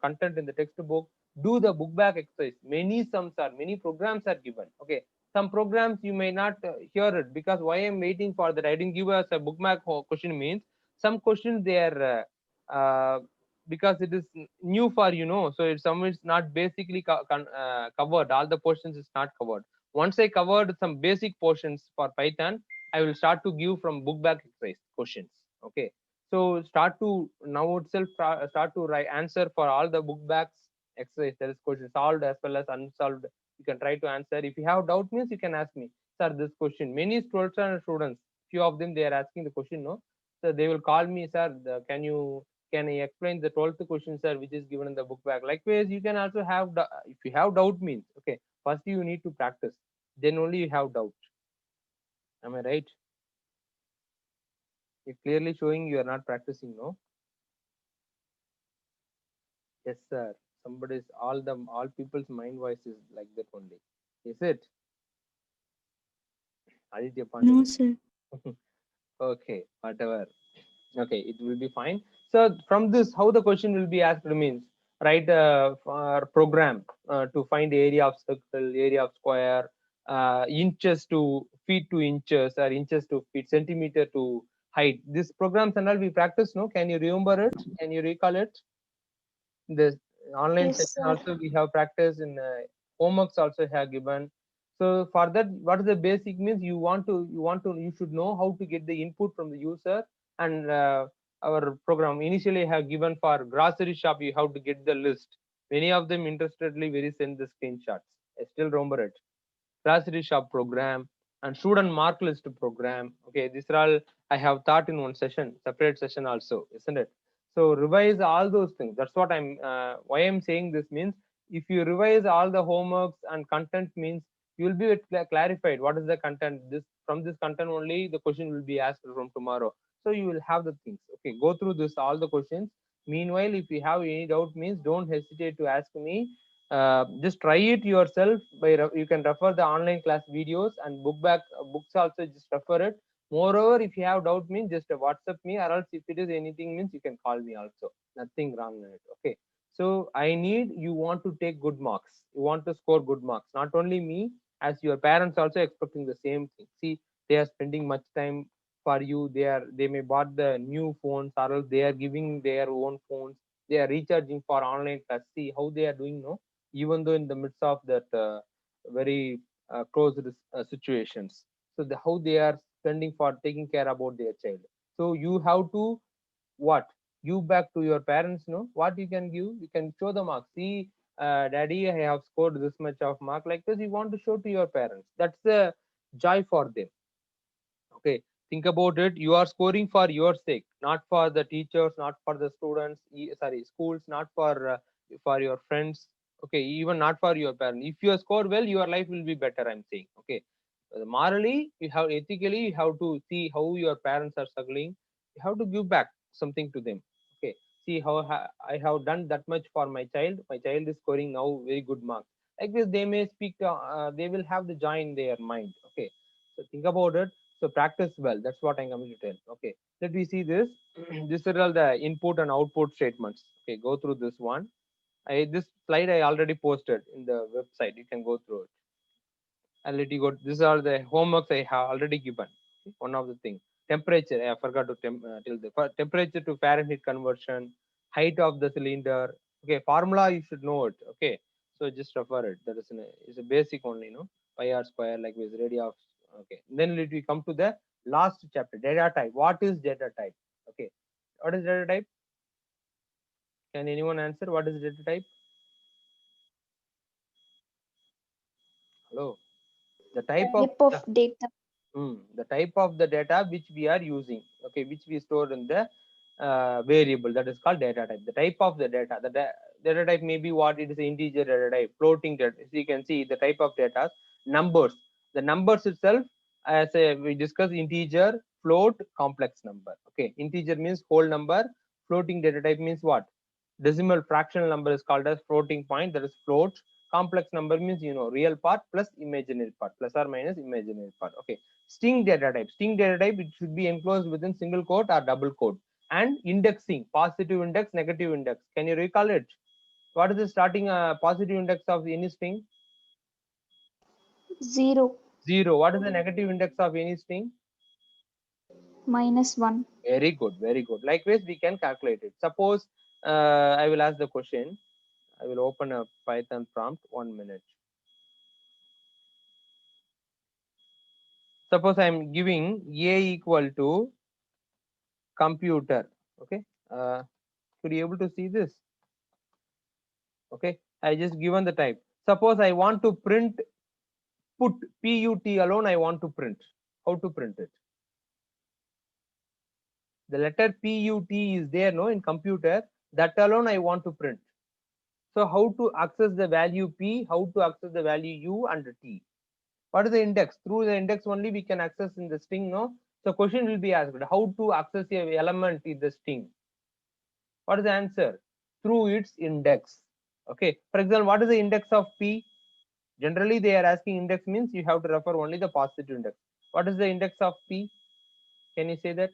content in the textbook. Do the book back exercise. Many sums are, many programs are given. Okay, some programs you may not hear it, because why I'm waiting for that, I didn't give us a bookmark question, means some questions they are because it is new for, so if some is not basically covered, all the portions is not covered. Once I covered some basic portions for Python, I will start to give from book back exercise questions. Okay, so start to now itself start to write answer for all the book backs exercise. There is question solved as well as unsolved. You can try to answer. If you have doubt, means you can ask me, sir, this question. Many 12th standard students, few of them, they are asking the question, no, so they will call me, sir, can I explain the 12th question, sir, which is given in the book back. Likewise, you can also have, if you have doubt, means, okay, first you need to practice, then only you have doubt. Am I right? It's clearly showing you are not practicing, no? Yes, sir. Somebody's, all people's mind voice is like that only. Is it? Aditya Pandey. No, sir. Okay, whatever. Okay, it will be fine. So from this, how the question will be asked means, write a program to find the area of circle, area of square, inches to feet to inches, or inches to feet, centimeter to height. These programs and all we practice, no? Can you remember it? Can you recall it? This online Yes, session sir. also we have practiced, in homeworks also have given. So for that, what is the basic means? You should know how to get the input from the user. And our program initially have given for grocery shop, you have to get the list. Many of them interestedly very send the screenshots. I still remember it. Grocery shop program and student mark list program. Okay, these are all I have taught in one session, separate session also, isn't it? So revise all those things. That's what why I'm saying this means, if you revise all the homeworks and content means, you will be clarified what is the content. This from this content only the question will be asked from tomorrow. So you will have the things. Okay, go through this all the questions. Meanwhile, if you have any doubt means, don't hesitate to ask me. Just try it yourself by you can refer the online class videos and books also, just refer it. Moreover, if you have doubt means, just WhatsApp me, or else if it is anything means, you can call me also. Nothing wrong in it. Okay, so I need you want to take good marks, you want to score good marks, not only me, as your parents also expecting the same thing. See, they are spending much time for you. They may bought the new phones, or else they are giving their own phones. They are recharging for online class. See how they are doing, no, even though in the midst of that very closed situations. So how they are spending for taking care about their child. So you have to what, give back to your parents, no, what you can give, you can show the mark. See, daddy, I have scored this much of mark, like this you want to show to your parents. That's the joy for them. Okay, think about it. You are scoring for your sake, not for the teachers, not for the students, sorry, schools, not for your friends. Okay, even not for your parents. If you score well, your life will be better, I'm saying. Okay, morally, you have, ethically, you have to see how your parents are struggling. You have to give back something to them. Okay, see how I have done that much for my child. My child is scoring now very good marks. Like this, they may speak, they will have the joy in their mind. Okay, so think about it. So practice well. That's what I'm going to tell. Okay, let me see this. This are all the input and output statements. Okay, go through this one. This slide I already posted in the website. You can go through it. I'll let you go. These are the homeworks I have already given. Okay, one of the things. Temperature. I forgot to tell the temperature to Fahrenheit conversion. Height of the cylinder. Okay, formula you should know it. Okay, so just refer it. That is it's a basic only, no. Pi r square, like with radius. Okay, then let we come to the last chapter. Data type. What is data type? Okay, what is data type? Can anyone answer? What is data type? Hello. The type of Type of data. the type of the data which we are using, okay, which we store in the variable, that is called data type. The type of the data, data type may be what, it is integer data type, floating data. So you can see the type of data, numbers. The numbers itself, as we discussed, integer, float, complex number. Okay, integer means whole number. Floating data type means what? Decimal fractional number is called as floating point, that is float. Complex number means, real part plus imaginary part, plus or minus imaginary part. Okay, string data type. String data type, it should be enclosed within single quote or double quote. And indexing, positive index, negative index. Can you recall it? What is the starting positive index of any string? 0. 0. What is the negative index of any string? -1. Very good, very good. Likewise, we can calculate it. Suppose I will ask the question. I will open a Python prompt. 1 minute. Suppose I'm giving a equal to computer. Okay, could you able to see this? Okay, I just given the type. Suppose I want to print, put put alone, I want to print. How to print it? The letter put is there, no, in computer. That alone I want to print. So how to access the value p, how to access the value u and t? What is the index? Through the index only we can access in the string, no? So question will be asked, how to access a element in the string? What is the answer? Through its index. Okay, for example, what is the index of p? Generally they are asking index means you have to refer only the positive index. What is the index of p? Can you say that?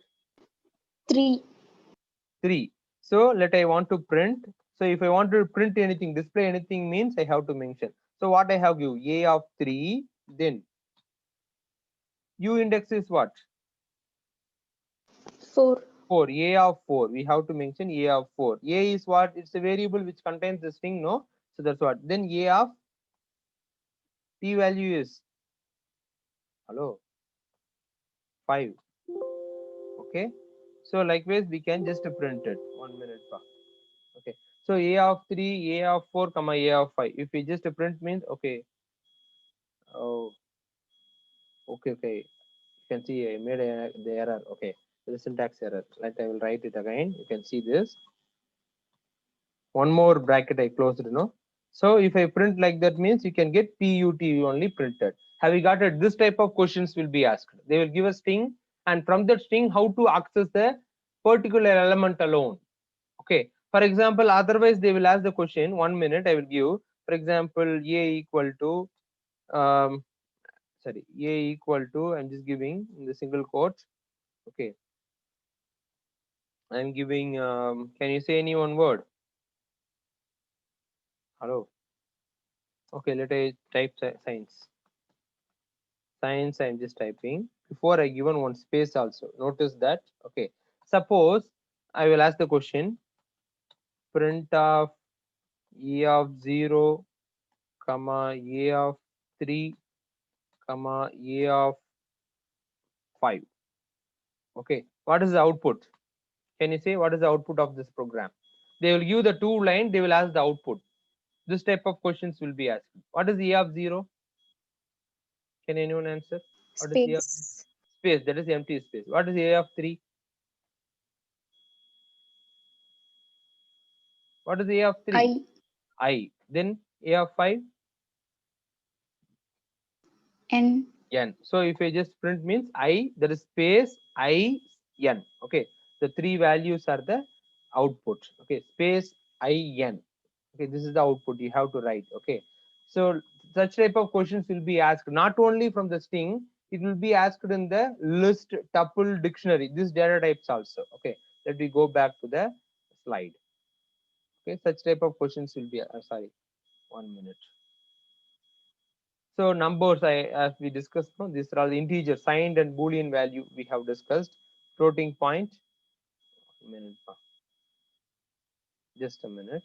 3. 3. So let I want to print. So if I want to print anything, display anything means I have to mention. So what I have give? A of 3, then u index is what? 4. 4. A of 4. We have to mention a of 4. A is what? It's a variable which contains the string, no? So that's what. Then a of p value is Hello. 5. Okay. So likewise, we can just print it. 1 minute. Okay. So a of 3, a of 4, comma a of 5. If we just print means okay. Oh, okay. You can see I made the error. Okay. The syntax error. Like I will write it again. You can see this. One more bracket I closed, So if I print like that means you can get PUT only printed. Have you got it? This type of questions will be asked. They will give a string, and from that string, how to access the particular element alone. Okay. For example, otherwise they will ask the question. 1 minute I will give. For example, a equal to a equal to. I'm just giving in the single quotes. Okay. I'm giving. Can you say any one word? Hello. Okay, let I type science. Science, I'm just typing. Before I given one space also. Notice that. Okay. Suppose I will ask the question. Print of e of 0, comma a of 3, comma a of 5. Okay. What is the output? Can you say what is the output of this program? They will give the 2 line. They will ask the output. This type of questions will be asked. What is a of 0? Can anyone answer? What is a of Space. space? That is empty space. What is a of 3? What is a of 3? I. Then a of 5? N. N. So if I just print means I, there is space I, N. Okay. The 3 values are the output. Okay. Space I, N. Okay. This is the output you have to write. Okay. So such type of questions will be asked not only from the string, it will be asked in the list, tuple, dictionary. These data types also. Okay. Let me go back to the slide. Okay. Such type of questions will be, sorry, 1 minute. So numbers, as we discussed, these are all the integers, signed and Boolean value we have discussed. Floating point. Just a minute.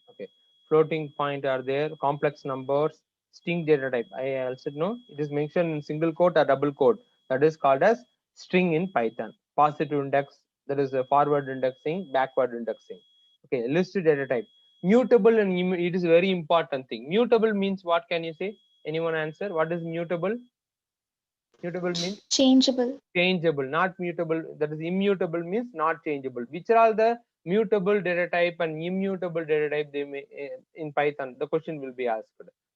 Okay. Floating point are there. Complex numbers. String data type. I also know it is mentioned in single quote or double quote. That is called as string in Python. Positive index. That is a forward indexing, backward indexing. Okay. List data type. Mutable and it is a very important thing. Mutable means what? Can you say? Anyone answer? What is mutable? Mutable means Changeable. changeable, not mutable. That is immutable means not changeable. Which are all the mutable data type and immutable data type they may in Python? The question will be asked.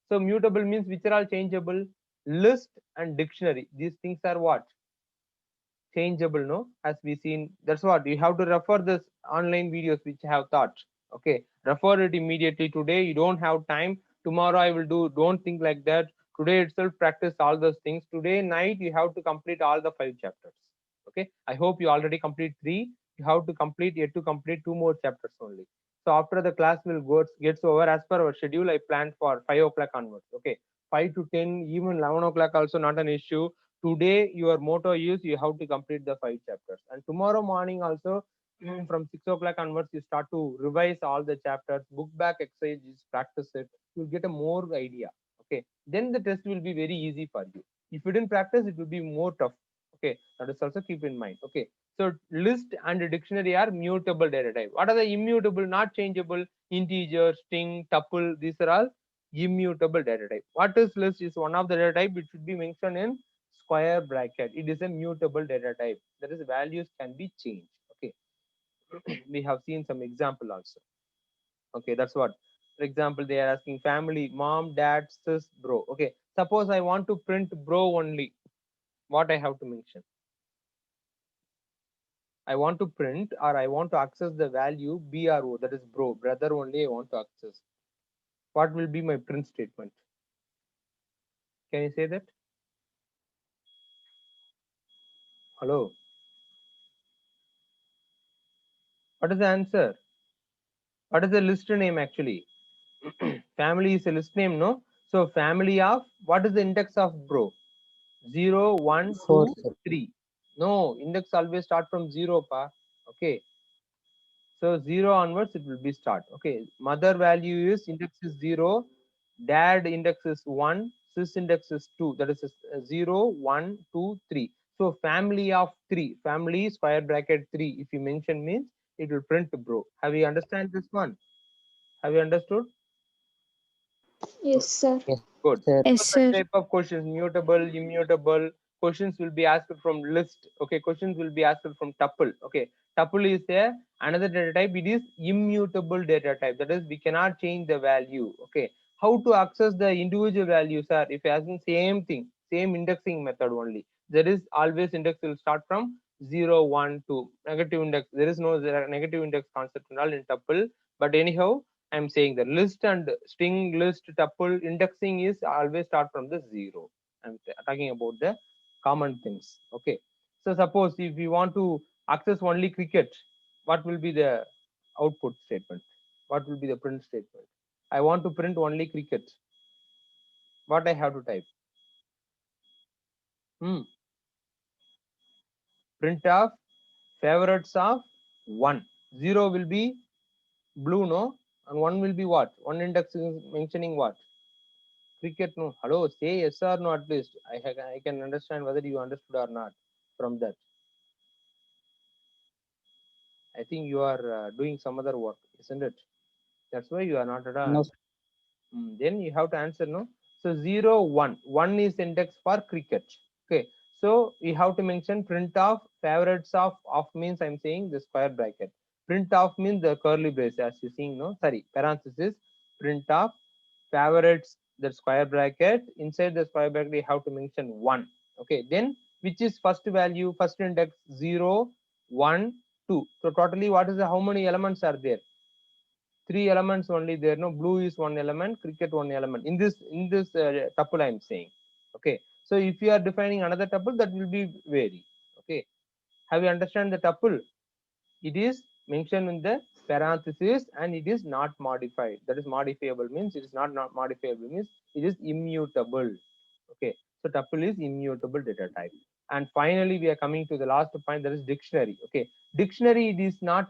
So mutable means which are all changeable? List and dictionary. These things are what? Changeable, no? As we seen, that's what you have to refer this online videos which I have taught. Okay, refer it immediately. Today you don't have time. Tomorrow I will do. Don't think like that. Today itself practice all those things. Today night you have to complete all the 5 chapters. Okay, I hope you already complete 3. You have to complete yet to complete 2 more chapters only. So after the class will gets over, as per our schedule, I planned for 5 o'clock onwards. Okay, 5 to 10, even 11 o'clock also not an issue. Today your motto is you have to complete the 5 chapters, and tomorrow morning also from 6 o'clock onwards you start to revise all the chapters, book back exercises, practice it. You'll get a more idea. Okay, then the test will be very easy for you. If you didn't practice, it will be more tough. Okay, that is also keep in mind. Okay, so list and dictionary are mutable data type. What are the immutable, not changeable? Integer, string, tuple, these are all immutable data type. What is list? Is one of the data type. It should be mentioned in square bracket. It is a mutable data type. That is, values can be changed. Okay, we have seen some example also. Okay, that's what. For example, they are asking family, mom, dad, sis, bro. Okay, suppose I want to print bro only. What I have to mention? I want to print or I want to access the value BRO, that is bro, brother only I want to access. What will be my print statement? Can you say that? Hello. What is the answer? What is the list name actually? Family is a list name, no? So family of, what is the index of bro? 0, 1, 4, 2, 3. No, index always start from 0, pa. Okay. So 0 onwards it will be start. Okay. Mother value is index is 0. Dad index is 1. sys index is 2, that is 0, 1, 2, 3. So family of 3, family square bracket 3, if you mention means it will print bro. Have you understand this one? Have you understood? Yes, sir. Yes, Good. sir. Yes, So such sir. type of questions, mutable, immutable, questions will be asked from list. Okay, questions will be asked from tuple. Okay, tuple is a another data type. It is immutable data type. That is, we cannot change the value. Okay, how to access the individual values are if you asking same thing, same indexing method only. There is always index will start from 0, 1, 2. Negative index. There is no negative index concept and all in tuple. But anyhow, I'm saying the list and string list tuple indexing is always start from the 0. I'm talking about the common things. Okay. So suppose if we want to access only cricket, what will be the output statement? What will be the print statement? I want to print only cricket. What I have to type? Print of favorites of 1. 0 will be blue, no? And 1 will be what? One index is mentioning what? Cricket, no. Hello, say yes or no at least. I can understand whether you understood or not from that. I think you are doing some other work, isn't it? That's why you are not at all. No, Then you have to answer no. So 0, 1. 1 is index for cricket. Okay. So we have to mention print of favorites of means I'm saying the square bracket. Print of means the curly brace as you seeing no. Sorry, parenthesis. Print of favorites the square bracket. Inside the square bracket we have to mention 1. Okay. Then which is first value, first index 0, 1, 2. So totally what is the how many elements are there? 3 elements only there. No, blue is 1 element, cricket 1 element in this tuple I'm saying. Okay, so if you are defining another tuple, that will be vary. Okay, have you understand the tuple? It is mentioned in the parenthesis and it is not modified. That is modifiable means it is not modifiable means it is immutable. Okay, so tuple is immutable data type. And finally we are coming to the last point, that is dictionary. Okay, dictionary, it is not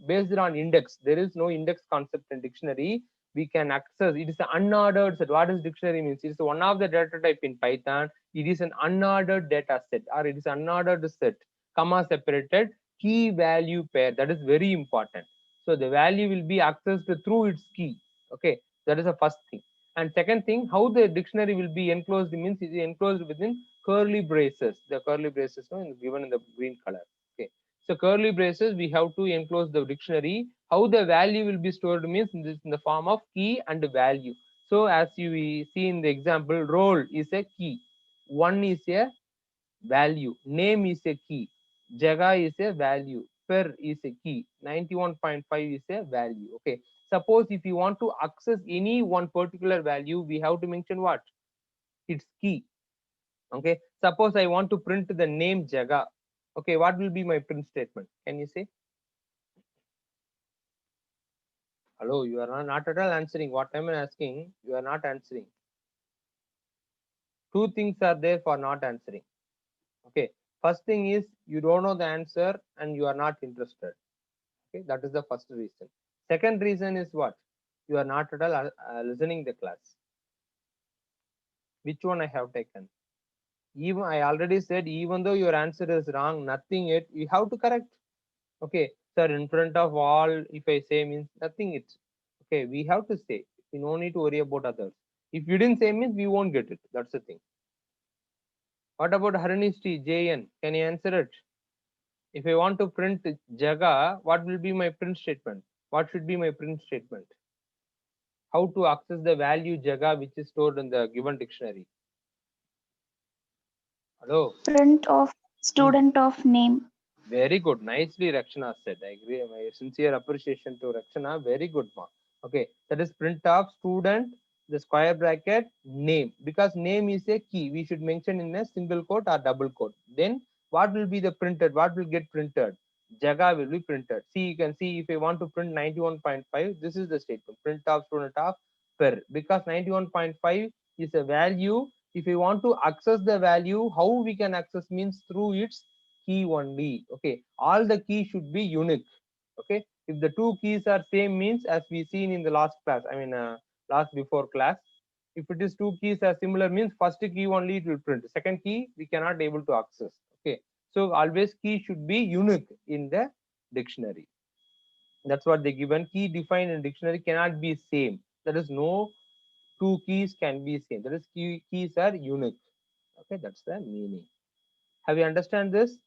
based on index. There is no index concept in dictionary. We can access, it is an unordered set. What is dictionary means? It is one of the data type in Python. It is an unordered data set or it is unordered set, comma separated key value pair. That is very important. So the value will be accessed through its key. Okay, that is the first thing. And second thing, how the dictionary will be enclosed means it is enclosed within curly braces. The curly braces are given in the green color. Okay, so curly braces we have to enclose the dictionary. How the value will be stored means in the form of key and value. So as you see in the example, roll is a key, 1 is a value, name is a key, jaga is a value, per is a key, 91.5 is a value. Okay, suppose if you want to access any one particular value, we have to mention what? Its key. Okay, suppose I want to print the name jaga. Okay, what will be my print statement? Can you say? Hello, you are not at all answering what I'm asking. You are not answering. Two things are there for not answering. Okay, first thing is you don't know the answer and you are not interested. Okay, that is the first reason. Second reason is what? You are not at all listening the class. Which one I have taken? Even I already said, even though your answer is wrong, nothing yet, you have to correct. Okay, sir, in front of all, if I say means nothing, it's okay. We have to say. We no need to worry about others. If you didn't say means we won't get it. That's the thing. What about Haranisti JN? Can you answer it? If I want to print Jaga, what will be my print statement? What should be my print statement? How to access the value jaga which is stored in the given dictionary? Hello. Print of student of name. Very good. Nicely Rakshana said. I agree. My sincere appreciation to Rakshana. Very good, ma. Okay. That is print of student, the square bracket, name. Because name is a key. We should mention in a single quote or double quote. Then what will be the printed? What will get printed? Jaga will be printed. See, you can see if I want to print 91.5, this is the statement. Print of student of per. Because 91.5 is a value. If we want to access the value, how we can access means through its key only. Okay, all the keys should be unique. Okay, if the two keys are same means as we seen in the last class, I mean last before class, If it is two keys are similar means first key only it will print. Second key we cannot able to access. Okay. So always key should be unique in the dictionary. That's what they given. Key defined in dictionary cannot be same. There is no two keys can be same. That is keys are unique. Okay, that's the meaning. Have you understand this?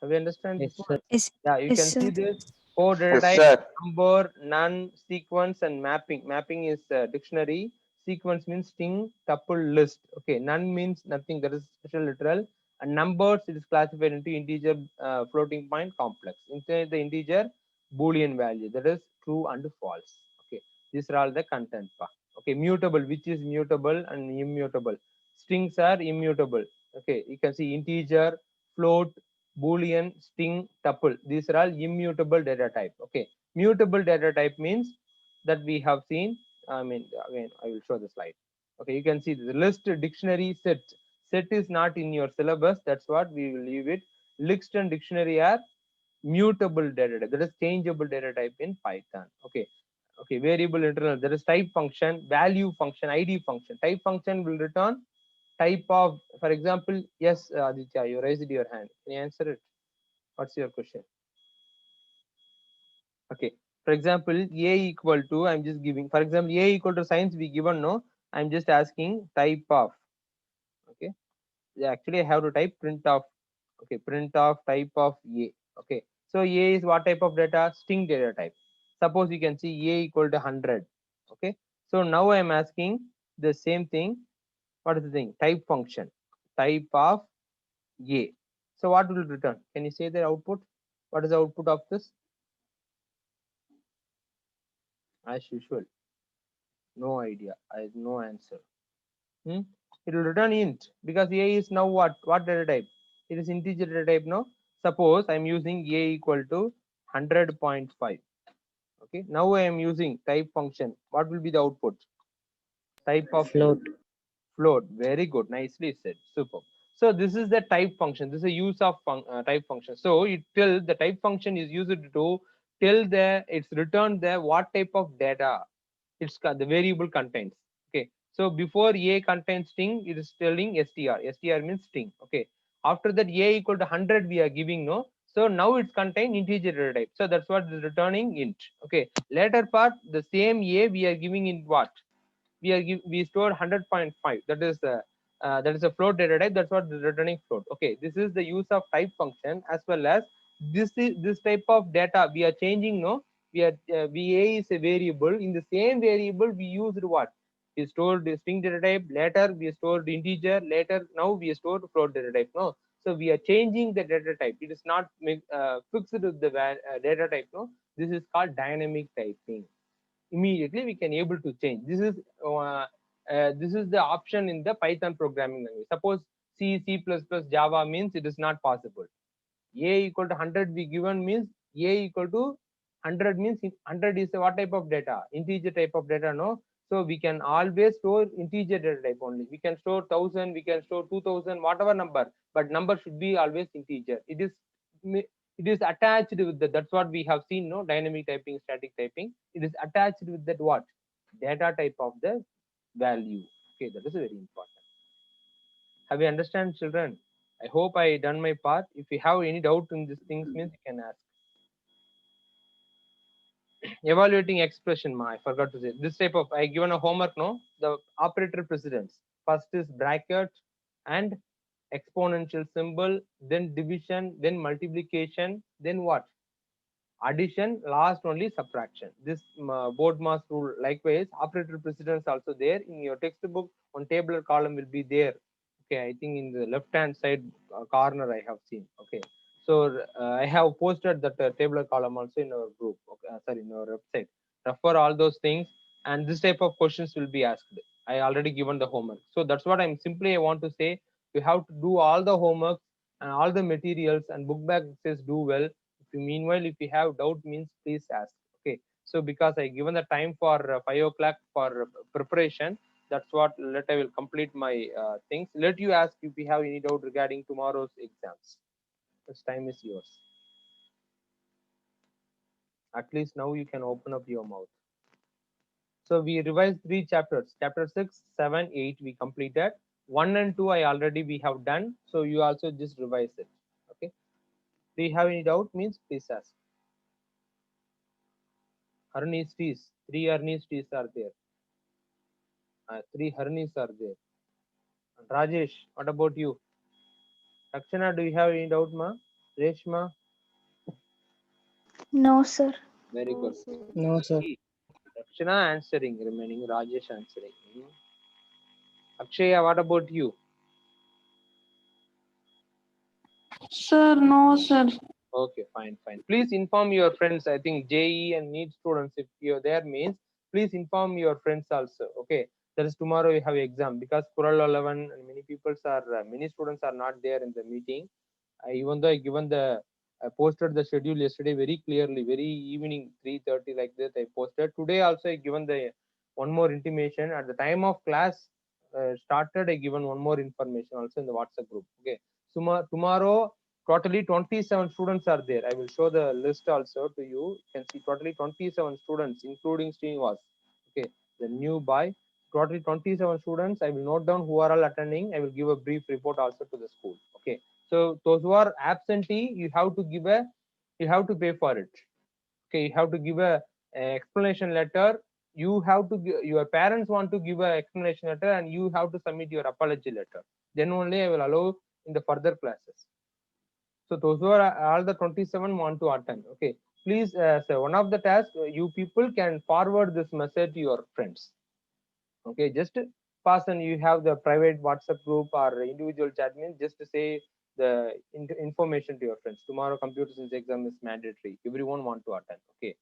Have you understand Yes, this sir. one? Yes, Yeah, you yes, can see sir. this code data Yes, type, sir. number, none, sequence, and mapping. Mapping is dictionary. Sequence means string, tuple, list. Okay, none means nothing. That is special literal. And numbers it is classified into integer, floating point, complex. Inside the integer, Boolean value. That is true and false. Okay, these are all the content part. Okay, mutable, which is mutable and immutable. Strings are immutable. Okay, you can see integer, float, Boolean, string, tuple. These are all immutable data type. Okay, mutable data type means that we have seen. I mean, again, I will show the slide. Okay, you can see the list, dictionary, set. Set is not in your syllabus. That's what we will leave it. List and dictionary are mutable data type. That is changeable data type in Python. Okay. Okay, variable internal. There is type function, value function, ID function. Type function will return type of, for example, yes, Aditya, you raised your hand. Can you answer it? What's your question? Okay. For example, A equal to, I'm just giving, for example, A equal to science we given, no? I'm just asking type of. Okay. Yeah, actually, I have to type print of. Okay, print of type of A. Okay. So A is what type of data? String data type. Suppose you can see A equal to 100. Okay. So now I am asking the same thing. What is the thing? Type function. Type of A. So what will return? Can you say the output? What is the output of this? As usual, no idea. I have no answer. Hmm? It will return int because A is now what? What data type? It is integer data type. No. Suppose I am using A equal to 100.5. Okay. Now I am using type function. What will be the output? Type of Float. float. Very good. Nicely said. Super. So this is the type function. This is a use of type function. So it till the type function is used to tell the it's returned the what type of data the variable contains. Okay. So before A contains string, it is telling str. Str means string. Okay. After that A equal to 100 we are giving, no. So now it's contain integer data type. So that's what is returning int. Okay. Later part the same A we are giving in what? We store 100.5. That is a float data type. That's what is returning float. Okay, this is the use of type function as well as this type of data we are changing. No, we are va is a variable. In the same variable we used what? We stored the string data type. Later we stored integer. Later now we stored float data type. No, so we are changing the data type. It is not fixed with the data type. No, this is called dynamic typing. Immediately we can able to change. This is the option in the Python programming language. Suppose C++, Java means it is not possible. A equal to 100 we given means A equal to 100 means 100 is what type of data? Integer type of data, no? So we can always store integer data type only. We can store 1000, we can store 2000, whatever number, but number should be always integer. It is attached with the, that's what we have seen, no? Dynamic typing, static typing. It is attached with that what? Data type of the value. Okay, that is very important. Have you understand, children? I hope I done my part. If you have any doubt in these things, means you can ask. Evaluating expression, I forgot to say. This type of, I given a homework, no? The operator precedence. First is bracket and exponential symbol, then division, then multiplication, then what? Addition, last only subtraction. This board mass rule. Likewise, operator precedence also there in your textbook. One tabular column will be there. Okay, I think in the left hand side corner I have seen. Okay, so I have posted that tabular column also in our group. Okay, sorry, in our website. Refer all those things, and this type of questions will be asked. I already given the homework, so that's what I'm simply I want to say. You have to do all the homework and all the materials, and book bag says do well. Meanwhile, if you have doubt, means please ask. Okay, so because I given the time for 5 o'clock for preparation, that's what let I will complete my things. Let you ask if you have any doubt regarding tomorrow's exams. This time is yours. At least now you can open up your mouth. So we revised 3 chapters. Chapter 6, 7, 8 we completed. 1 and 2 I already we have done. So you also just revise it. Okay. Do you have any doubt? Means please ask. Harni's trees. 3 Harni's trees are there. 3 Harnis are there. And Rajesh, what about you? Akshana, do you have any doubt, ma? Reshma? No, sir. Very good. No, sir. Akshana answering, remaining Rajesh answering. Akshaya, what about you? Sir, no, sir. Okay, fine, fine. Please inform your friends. I think JE and NEET students, if you're there, means please inform your friends also. Okay, that is tomorrow you have exam because Kural 11 and many students are not there in the meeting. Even though I given I posted the schedule yesterday very clearly, very evening 3:30 like that I posted. Today also I given the one more intimation at the time of class started. I given one more information also in the WhatsApp group. Okay, tomorrow totally 27 students are there. I will show the list also to you. You can see totally 27 students, including Srinivas. Okay, the new boy. Totally 27 students. I will note down who are all attending. I will give a brief report also to the school. Okay. So those who are absentee, you have to pay for it. Okay, you have to give a explanation letter. You have to your parents want to give a explanation letter, and you have to submit your apology letter. Then only I will allow in the further classes. So those who are all the 27 want to attend. Okay, please, so one of the tasks you people can forward this message to your friends. Okay, just pass, and you have the private WhatsApp group or individual chat, means just to say the information to your friends. Tomorrow computer science exam is mandatory. Everyone want to attend. Okay,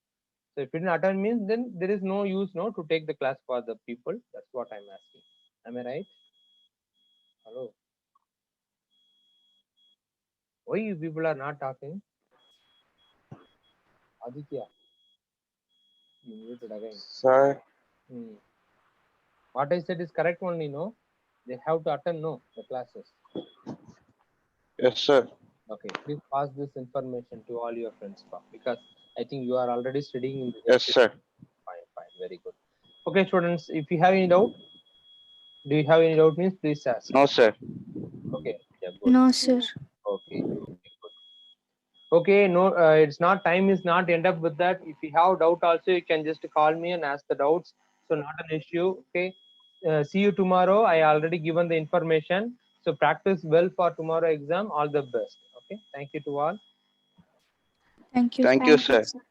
so if you didn't attend means then there is no use no to take the class for the people. That's what I'm asking. Am I right? Hello. Why you people are not talking? Aditya, you muted again. Sir, What I said is correct only, no? They have to attend, no, the classes. yes, sir. Okay, please pass this information to all your friends, because I think you are already studying in the Yes, sir. Fine, fine, very good. Okay, students, if you have any doubt, do you have any doubt? Means please ask. No, sir. Okay, yeah, good. No, sir. Okay, good. Okay, no, it's not, time is not end up with that. If you have doubt also, you can just call me and ask the doubts. So not an issue. Okay, see you tomorrow. I already given the information. So practice well for tomorrow exam. All the best. Okay, thank you to all. Thank you. Thank you, sir. Sir.